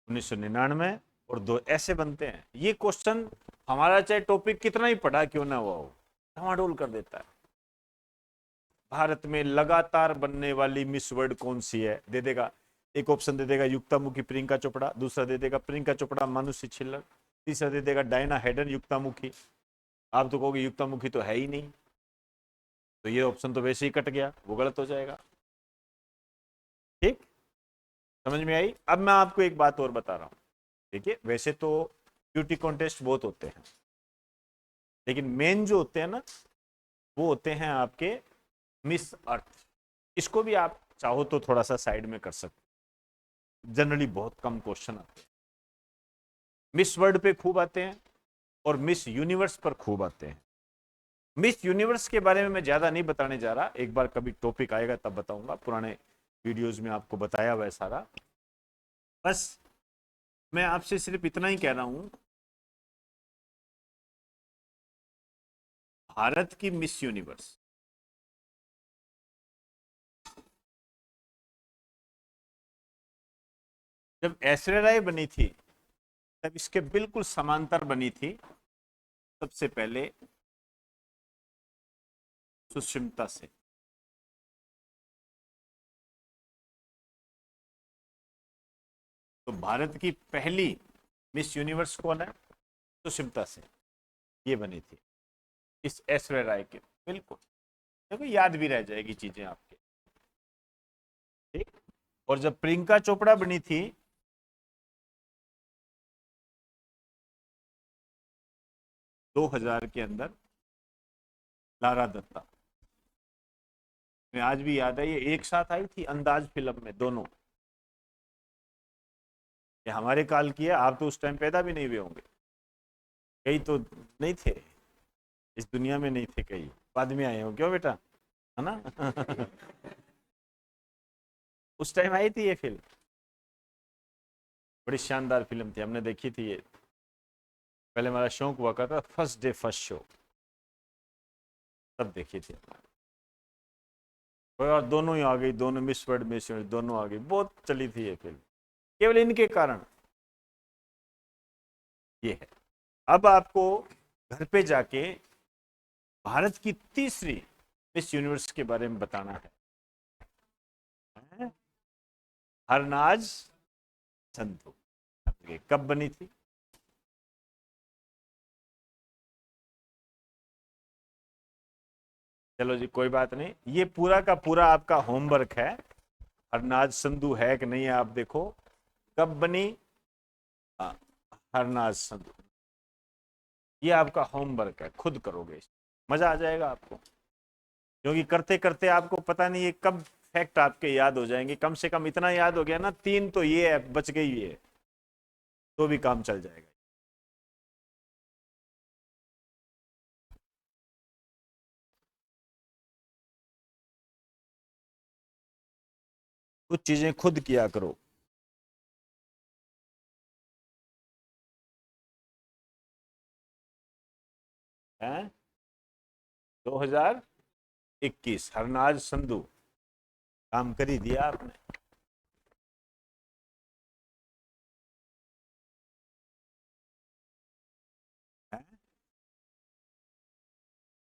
1999 और 2, ऐसे बनते हैं ये क्वेश्चन। हमारा चाहे टॉपिक कितना ही पढ़ा क्यों ना हुआ हो, धमाडोल कर देता है। भारत में लगातार बनने वाली मिस वर्ल्ड कौन सी है, दे देगा। एक ऑप्शन दे देगा युक्तामुखी प्रियंका चोपड़ा, दूसरा दे देगा प्रियंका चोपड़ा मानुषी छिल्लर, तीसरा दे देगा डायना हेडन युक्तामुखी। आप तो कहोगे युक्तामुखी तो है ही नहीं, तो ये ऑप्शन तो वैसे ही कट गया, वो गलत हो जाएगा। ठीक, समझ में आई। अब मैं आपको एक बात और बता रहा हूं, देखिए वैसे तो ब्यूटी कॉन्टेस्ट बहुत होते हैं, लेकिन मेन जो होते हैं ना, वो होते हैं आपके मिस अर्थ। इसको भी आप चाहो तो थोड़ा सा साइड में कर सकते, जनरली बहुत कम क्वेश्चन आते हैं। मिस वर्ल्ड पे खूब आते हैं और मिस यूनिवर्स पर खूब आते हैं। मिस यूनिवर्स के बारे में मैं ज्यादा नहीं बताने जा रहा, एक बार कभी टॉपिक आएगा तब बताऊंगा, पुराने वीडियोस में आपको बताया हुआ है सारा। बस मैं आपसे सिर्फ इतना ही कह रहा हूं, भारत की मिस यूनिवर्स जब ऐश्वर्या राय बनी थी तब इसके बिल्कुल समांतर बनी थी सबसे पहले सुष्मिता से। तो भारत की पहली मिस यूनिवर्स कौन है? सुष्मिता से ये बनी थी इस ऐश्वर्या राय के। बिल्कुल, देखो याद भी रह जाएगी चीजें आपके, ठीक। और जब प्रियंका चोपड़ा बनी थी 2000 के अंदर, लारा दत्ता, मैं आज भी याद है, ये एक साथ आई थी अंदाज फिल्म में दोनों। ये हमारे काल की है, आप तो उस टाइम पैदा भी नहीं हुए होंगे, कई तो नहीं थे इस दुनिया में, नहीं थे कई, बाद में आए हो, क्यों बेटा, है ना? उस टाइम आई थी ये फिल्म, बड़ी शानदार फिल्म थी, हमने देखी थी ये। पहले हमारा शौक हुआ करता फर्स्ट डे फर्स्ट शो, तब देखी थी। और दोनों ही आ गई, दोनों मिस वर्ल्ड मिस यूनिवर्स दोनों आ गई, बहुत चली थी ये फिल्म, केवल इनके कारण। ये है। अब आपको घर पे जाके भारत की तीसरी मिस यूनिवर्स के बारे में बताना है, हरनाज संधू। कब बनी थी? चलो जी, कोई बात नहीं, ये पूरा का पूरा आपका होमवर्क है। हरनाज संधू है कि नहीं है आप देखो। कब बनी हरनाज संधू, ये आपका होमवर्क है, खुद करोगे, मजा आ जाएगा आपको, क्योंकि करते करते आपको पता नहीं है कब फैक्ट आपके याद हो जाएंगे। कम से कम इतना याद हो गया ना, 3 तो ये है, बच गई है, तो भी काम चल जाएगा। कुछ चीजें खुद किया करो। हैं? 2021 हरनाज संधू, काम कर ही दिया आपने। हैं?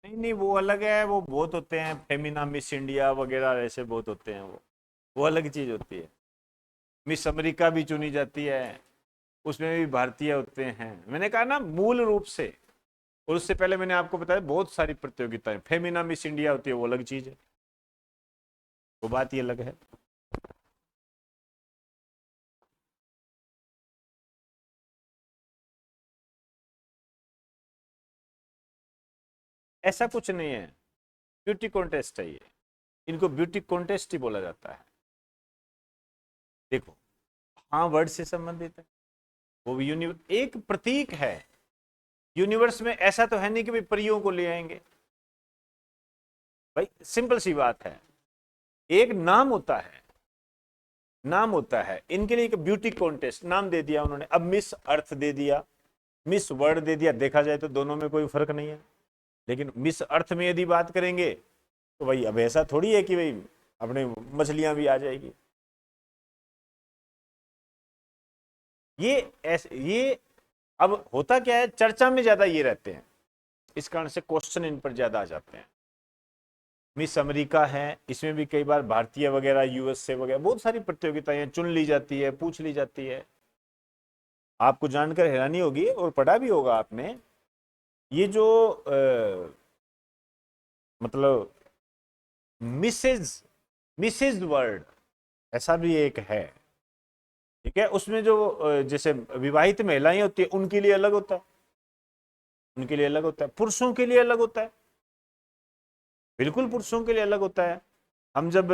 नहीं नहीं, वो अलग है, वो बहुत होते हैं, फेमिना मिस इंडिया वगैरह ऐसे बहुत होते हैं, वो अलग चीज होती है। मिस अमेरिका भी चुनी जाती है, उसमें भी भारतीय होते हैं। मैंने कहा ना मूल रूप से, और उससे पहले मैंने आपको बताया बहुत सारी प्रतियोगिताएं, फेमिना मिस इंडिया होती है, वो अलग चीज है, वो बात ही अलग है। ऐसा कुछ नहीं है, ब्यूटी कॉन्टेस्ट है ये, इनको ब्यूटी कॉन्टेस्ट ही बोला जाता है। देखो, हाँ वर्ड से संबंधित है, वो भी यूनिवर्स एक प्रतीक है। यूनिवर्स में ऐसा तो है नहीं कि भाई परियों को ले आएंगे, भाई सिंपल सी बात है, एक नाम होता है, नाम होता है। इनके लिए एक ब्यूटी कॉन्टेस्ट नाम दे दिया उन्होंने, अब मिस अर्थ दे दिया, मिस वर्ल्ड दे दिया, देखा जाए तो दोनों में कोई फर्क नहीं है। लेकिन मिस अर्थ में यदि बात करेंगे तो भाई अब ऐसा थोड़ी है कि भाई अपने मछलियां भी आ जाएगी। ये ऐसे ये अब होता क्या है, चर्चा में ज्यादा ये रहते हैं, इस कारण से क्वेश्चन इन पर ज्यादा आ जाते हैं। मिस अमेरिका है, इसमें भी कई बार भारतीय वगैरह, यूएसए वगैरह, बहुत सारी प्रतियोगिताएं चुन ली जाती है, पूछ ली जाती है। आपको जानकर हैरानी होगी, और पढ़ा भी होगा आपने, ये जो मतलब मिसेज मिसेज वर्ल्ड, ऐसा भी एक है, ठीक है। उसमें जो जैसे विवाहित महिलाएं होती है उनके लिए अलग होता है, उनके लिए अलग होता है, पुरुषों के लिए अलग होता है, बिल्कुल पुरुषों के लिए अलग होता है। हम जब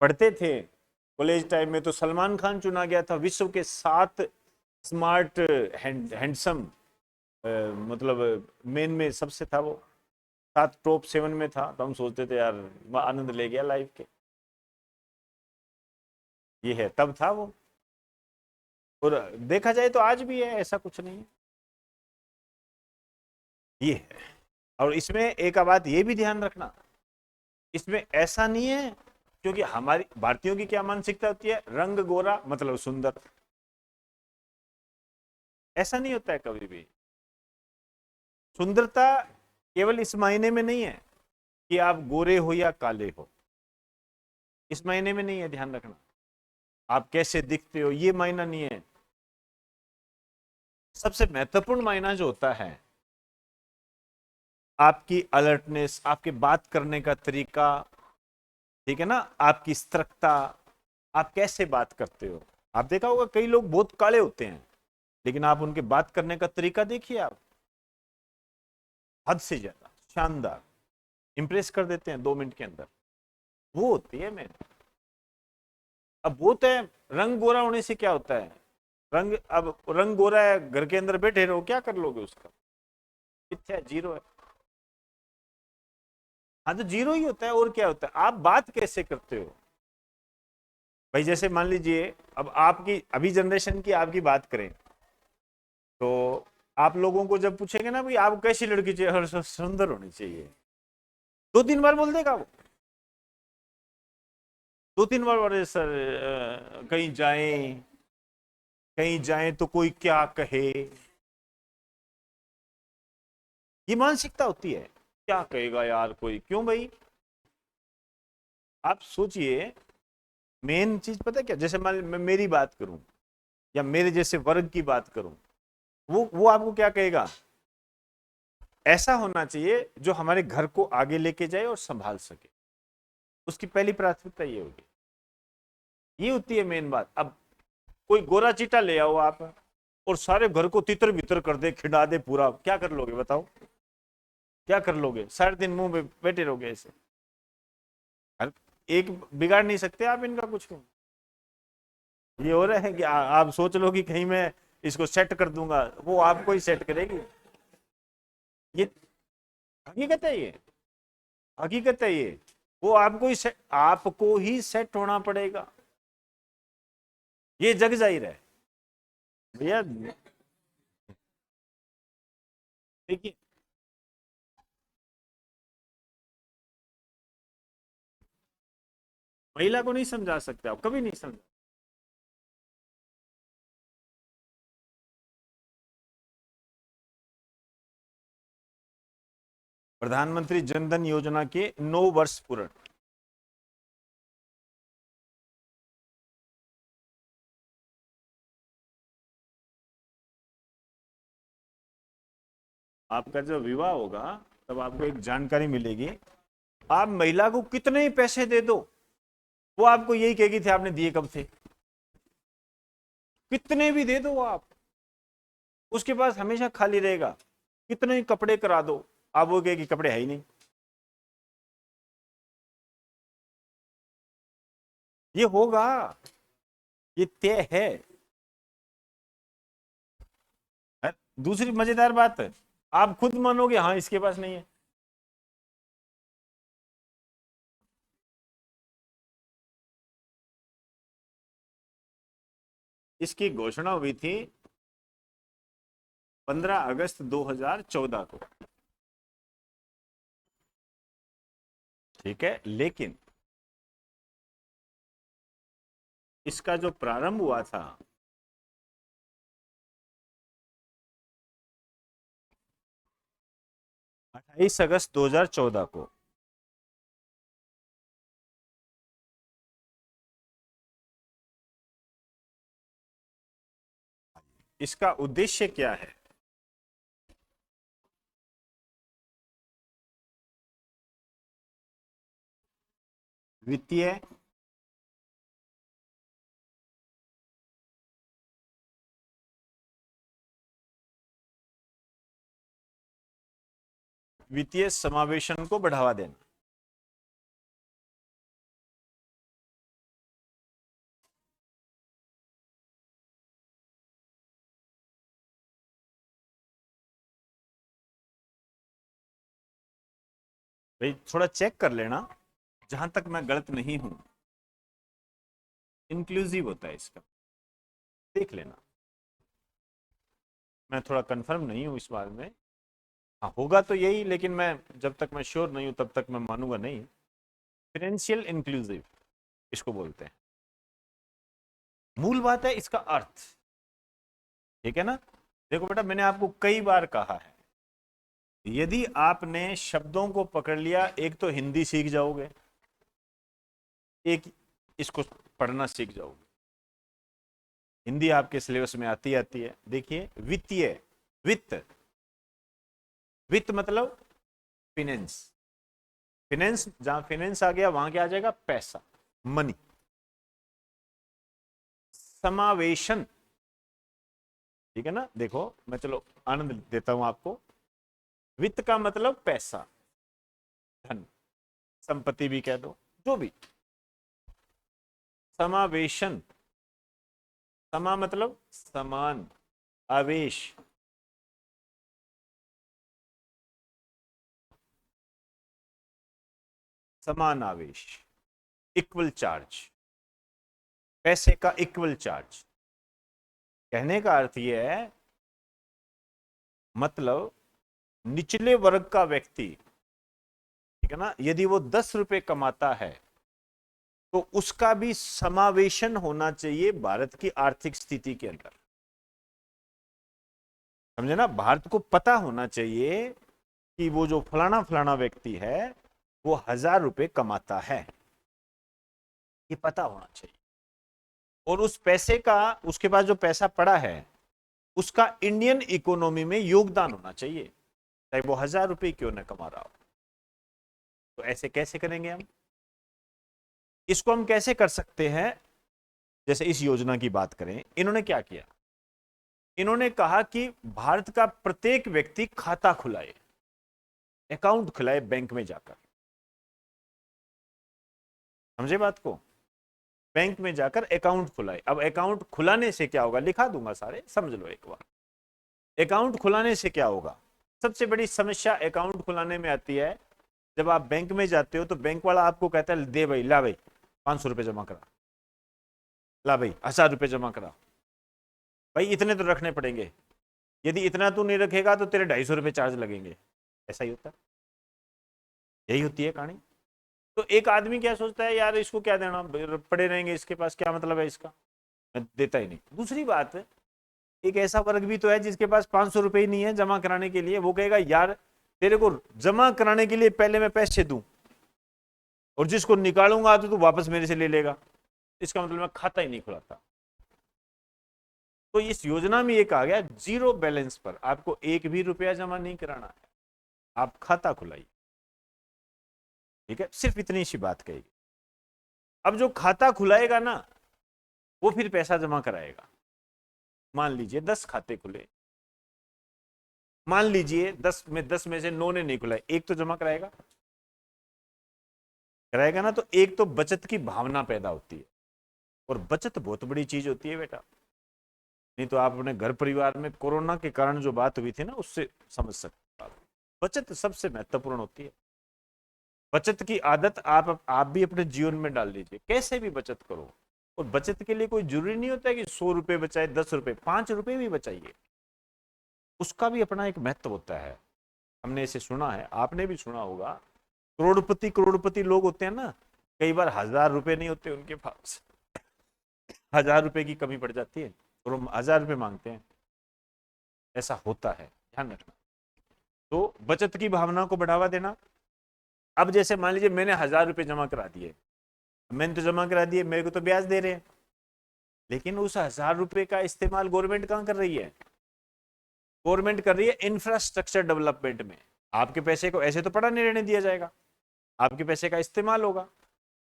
पढ़ते थे कॉलेज टाइम में, तो सलमान खान चुना गया था विश्व के 7 स्मार्ट हैंडसम, मतलब मेन में सबसे था वो, 7 टॉप 7 में था। तो हम सोचते थे यार आनंद ले गया लाइफ के, ये है, तब था वो। और देखा जाए तो आज भी है, ऐसा कुछ नहीं है, ये है। और इसमें एक बात ये भी ध्यान रखना, इसमें ऐसा नहीं है क्योंकि हमारी भारतीयों की क्या मानसिकता होती है, रंग गोरा मतलब सुंदर। ऐसा नहीं होता है कभी भी। सुंदरता केवल इस मायने में नहीं है कि आप गोरे हो या काले हो, इस मायने में नहीं है, ध्यान रखना। आप कैसे दिखते हो ये मायना नहीं है। सबसे महत्वपूर्ण मायना जो होता है, आपकी अलर्टनेस, आपके बात करने का तरीका, ठीक है ना, आपकी सतर्कता, आप कैसे बात करते हो। आप देखा होगा कई लोग बहुत काले होते हैं, लेकिन आप उनके बात करने का तरीका देखिए, आप हद से ज्यादा शानदार, इंप्रेस कर देते हैं 2 मिनट के अंदर। वो होती है मैं। अब वो तो है, रंग गोरा होने से क्या होता है, रंग, अब रंग गोरा है, घर के अंदर बैठे रहो, क्या कर लोगे उसका, कितना जीरो है। हाँ तो जीरो ही होता है, और क्या होता है, आप बात कैसे करते हो। भाई जैसे मान लीजिए, अब आपकी अभी जनरेशन की आपकी बात करें, तो आप लोगों को जब पूछेंगे ना भाई आप कैसी लड़की चाहिए, हर सुंदर होनी चाहिए, 2-3 बार बोल देगा वो, 2-3 बार। अरे सर कहीं जाएं, कहीं जाएं तो कोई क्या कहे, ये मानसिकता होती है। क्या कहेगा यार कोई, क्यों भाई। आप सोचिए, मेन चीज पता है क्या, जैसे मान मैं मेरी बात करूं या मेरे जैसे वर्ग की बात करूं, वो आपको क्या कहेगा, ऐसा होना चाहिए जो हमारे घर को आगे लेके जाए और संभाल सके। उसकी पहली प्राथमिकता ये होगी, ये होती है मेन बात। अब कोई गोरा चीटा ले आओ आप और सारे घर को तितर बितर कर दे, खिला दे पूरा, क्या कर लोगे बताओ, क्या कर लोगे, सारे दिन मुंह में बैठे रहोगे ऐसे। एक बिगाड़ नहीं सकते आप इनका कुछ। ये हो रहा है कि आप सोच लो कि कहीं मैं इसको सेट कर दूंगा, वो आपको ही सेट करेगी। ये हकीकत है, ये हकीकत है ये। वो आपको ही सेट होना पड़ेगा, ये जग जाहिर है भैया। देखिए, महिला को नहीं समझा सकते आप, कभी नहीं समझा। प्रधानमंत्री जनधन योजना के 9 वर्ष पूर्ण। आपका जब विवाह होगा तब आपको एक जानकारी मिलेगी, आप महिला को कितने ही पैसे दे दो, वो आपको यही कहेगी थे आपने दिए कब थे। कितने भी दे दो आप, उसके पास हमेशा खाली रहेगा। कितने ही कपड़े करा दो, आप वो कहेगी कपड़े है ही नहीं। ये होगा, ये तय है। दूसरी मजेदार बात है, आप खुद मानोगे हाँ इसके पास नहीं है। इसकी घोषणा हुई थी 15 अगस्त 2014 को, ठीक है, लेकिन इसका जो प्रारंभ हुआ था 28 अगस्त 2014 को। इसका उद्देश्य क्या है, वित्तीय, वित्तीय समावेशन को बढ़ावा देना। भाई थोड़ा चेक कर लेना, जहां तक मैं गलत नहीं हूं, इंक्लूसिव होता है इसका, देख लेना। मैं थोड़ा कंफर्म नहीं हूं इस बारे में। हाँ होगा तो यही, लेकिन मैं जब तक मैं श्योर नहीं हूं तब तक मैं मानूंगा नहीं। फाइनेंशियल इंक्लूसिव, इसको बोलते हैं। मूल बात है इसका अर्थ, ठीक है ना। देखो बेटा, मैंने आपको कई बार कहा है, यदि आपने शब्दों को पकड़ लिया, एक तो हिंदी सीख जाओगे, एक इसको पढ़ना सीख जाओगे। हिंदी आपके सिलेबस में आती है। देखिए, वित्तीय, वित्त, वित्त मतलब फिनेंस। फिनेंस, जहां फिनेंस आ गया वहां क्या आ जाएगा? पैसा, मनी। समावेशन, ठीक है ना। देखो मैं चलो आनंद देता हूं आपको। वित्त का मतलब पैसा, धन, संपत्ति भी कह दो, जो भी। समावेशन, समा मतलब समान, आवेश, समान आवेश, इक्वल चार्ज, पैसे का इक्वल चार्ज। कहने का अर्थ यह है, मतलब निचले वर्ग का व्यक्ति, ठीक है ना, यदि वो 10 रुपए कमाता है तो उसका भी समावेशन होना चाहिए भारत की आर्थिक स्थिति के अंदर। समझे ना। भारत को पता होना चाहिए कि वो जो फलाना फलाना व्यक्ति है वो 1000 रुपए कमाता है, ये पता होना चाहिए। और उस पैसे का, उसके पास जो पैसा पड़ा है उसका इंडियन इकोनॉमी में योगदान होना चाहिए, चाहे वो 1000 रुपए क्यों न कमा रहा हो। तो ऐसे कैसे करेंगे हम? इसको हम कैसे कर सकते हैं? जैसे इस योजना की बात करें, इन्होंने क्या किया, इन्होंने कहा कि भारत का प्रत्येक व्यक्ति खाता खुलाए, अकाउंट खुलाए बैंक में जाकर। समझे बात को? बैंक में जाकर अकाउंट खुलाए। अब अकाउंट खुलाने से क्या होगा, लिखा दूंगा सारे, समझ लो एक बार। अकाउंट खुलाने से क्या होगा? सबसे बड़ी समस्या अकाउंट खुलाने में आती है, जब आप बैंक में जाते हो तो बैंक वाला आपको कहता है, दे भाई, ला भाई 500 रुपए जमा करा, ला भाई 1000 रुपए जमा करा, भाई इतने तो रखने पड़ेंगे, यदि इतना तू नहीं रखेगा तो तेरे 250 रुपए चार्ज लगेंगे। ऐसा ही होता है, यही होती है कहानी। तो एक आदमी क्या सोचता है, यार इसको क्या देना, पड़े रहेंगे इसके पास, क्या मतलब है इसका, मैं देता ही नहीं। दूसरी बात, एक ऐसा वर्ग भी तो है जिसके पास 500 रुपए ही नहीं है जमा कराने के लिए, वो कहेगा यार तेरे को जमा कराने के लिए पहले मैं पैसे दूं और जिसको निकालूंगा तो तू वापस मेरे से ले लेगा, इसका मतलब मैं खाता ही नहीं खुलाता। तो इस योजना में ये कहा गया, जीरो बैलेंस पर आपको एक भी रुपया जमा नहीं कराना है, आप खाता खुलाइए। ठीक है, सिर्फ इतनी सी बात कही। अब जो खाता खुलाएगा ना, वो फिर पैसा जमा कराएगा। मान लीजिए 10 खाते खुले, मान लीजिए 10 में से 9 ने नहीं खुलाए, एक तो जमा कराएगा, कराएगा ना। तो एक तो बचत की भावना पैदा होती है, और बचत बहुत बड़ी चीज होती है बेटा। नहीं तो आप अपने घर परिवार में कोरोना के कारण जो बात हुई थी ना, उससे समझ सकते हो। बचत सबसे महत्वपूर्ण होती है। बचत की आदत आप भी अपने जीवन में डाल लीजिए, कैसे भी बचत करो। और बचत के लिए कोई जरूरी नहीं होता है कि 100 रुपए बचाए, 10 रुपए, 5 रुपए भी बचाइए, उसका भी अपना एक महत्व होता है। हमने इसे सुना है, आपने भी सुना होगा, करोड़पति करोड़पति लोग होते हैं ना, कई बार 1000 रुपए नहीं होते उनके पास, 1000 रुपए की कमी पड़ जाती है और वो 1000 रुपए मांगते हैं। ऐसा होता है, ध्यान रखना। तो बचत की भावना को बढ़ावा देना। अब जैसे मान लीजिए मैंने 1000 रुपए जमा करा दिए, मैंने तो जमा करा दिए, मेरे को तो ब्याज दे रहे हैं, लेकिन उस 1000 रुपए का इस्तेमाल गवर्नमेंट कहां कर रही है? गवर्नमेंट कर रही है इंफ्रास्ट्रक्चर डेवलपमेंट में। आपके पैसे को ऐसे तो पड़ा नहीं रहने दिया जाएगा, आपके पैसे का इस्तेमाल होगा।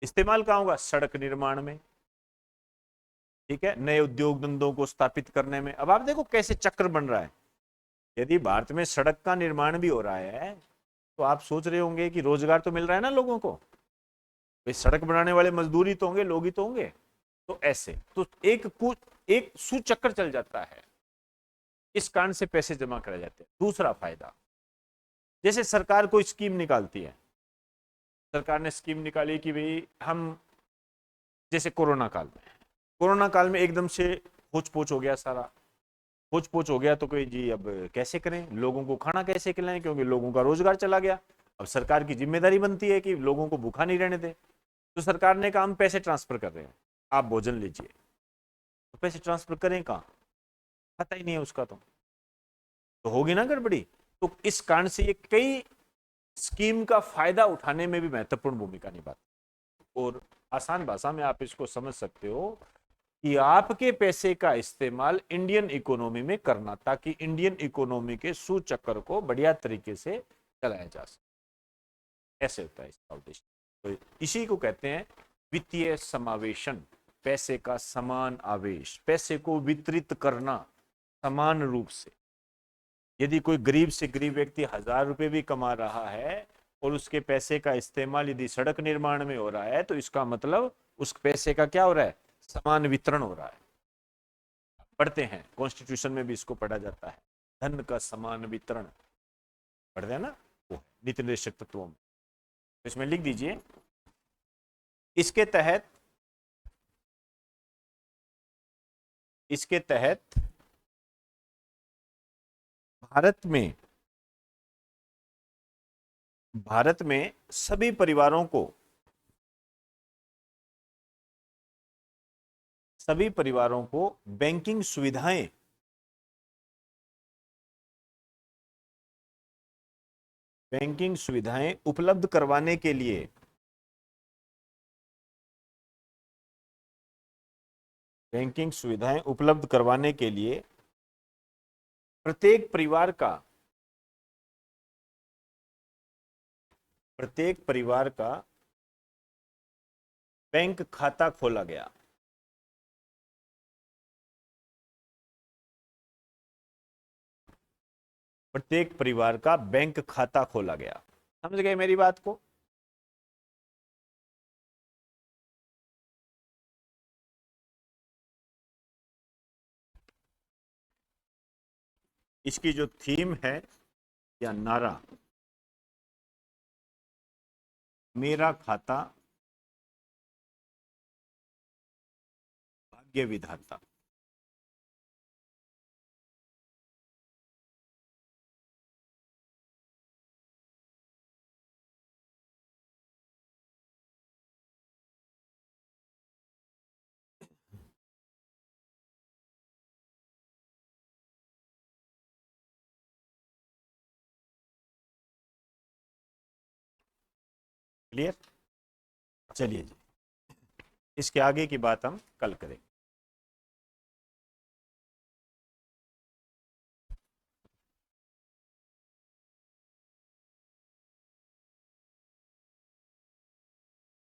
इस्तेमाल कहां होगा? सड़क निर्माण में, ठीक है, नए उद्योग धंधों को स्थापित करने में। अब आप देखो कैसे चक्र बन रहा है। यदि भारत में सड़क का निर्माण भी हो रहा है तो आप सोच रहे होंगे कि रोजगार तो मिल रहा है ना लोगों को, भाई सड़क बनाने वाले मजदूर तो होंगे, लोग ही तो होंगे। तो ऐसे तो एक सुचक्र चल जाता है, इस कारण से पैसे जमा कराए जाते हैं। दूसरा फायदा, जैसे सरकार कोई स्कीम निकालती है, सरकार ने स्कीम निकाली कि भाई हम, जैसे कोरोना काल में एकदम से होच पोच हो गया, सारा होच पोच हो गया, तो कोई जी अब कैसे करें, लोगों को खाना कैसे खिलाएं, क्योंकि लोगों का रोजगार चला गया। अब सरकार की जिम्मेदारी बनती है कि लोगों को भूखा नहीं रहने दे। तो सरकार ने कहा हम पैसे ट्रांसफर कर रहे हैं, आप भोजन लीजिए, तो पैसे ट्रांसफर करें कहाँ, पता ही नहीं है उसका, तो होगी ना गड़बड़ी। तो इस कारण से ये कई स्कीम का फायदा उठाने में भी महत्वपूर्ण भूमिका निभाती, और आसान भाषा में आप इसको समझ सकते हो कि आपके पैसे का इस्तेमाल इंडियन इकोनॉमी में करना, ताकि इंडियन इकोनॉमी के सूचक्र को बढ़िया तरीके से चलाया जा सके। ऐसे होता है इसका उद्देश्य। तो इसी को कहते हैं वित्तीय समावेशन, पैसे का समान आवेश, पैसे को वितरित करना समान रूप से। यदि कोई गरीब से गरीब व्यक्ति 1000 रुपए भी कमा रहा है और उसके पैसे का इस्तेमाल यदि सड़क निर्माण में हो रहा है, तो इसका मतलब उस पैसे का क्या हो रहा है, समान वितरण हो रहा है। पढ़ते हैं कॉन्स्टिट्यूशन में भी इसको पढ़ा जाता है, धन का समान वितरण पढ़ते हैं ना, वो नीति निर्देशक तत्वों में। तो इसमें लिख दीजिए, इसके तहत भारत में सभी परिवारों को बैंकिंग सुविधाएं उपलब्ध करवाने के लिए प्रत्येक परिवार का बैंक खाता खोला गया। प्रत्येक परिवार का बैंक खाता खोला गया। समझ गए मेरी बात को? इसकी जो थीम है या नारा, मेरा खाता भाग्य विधाता। क्लियर? चलिए जी, इसके आगे की बात हम कल करेंगे।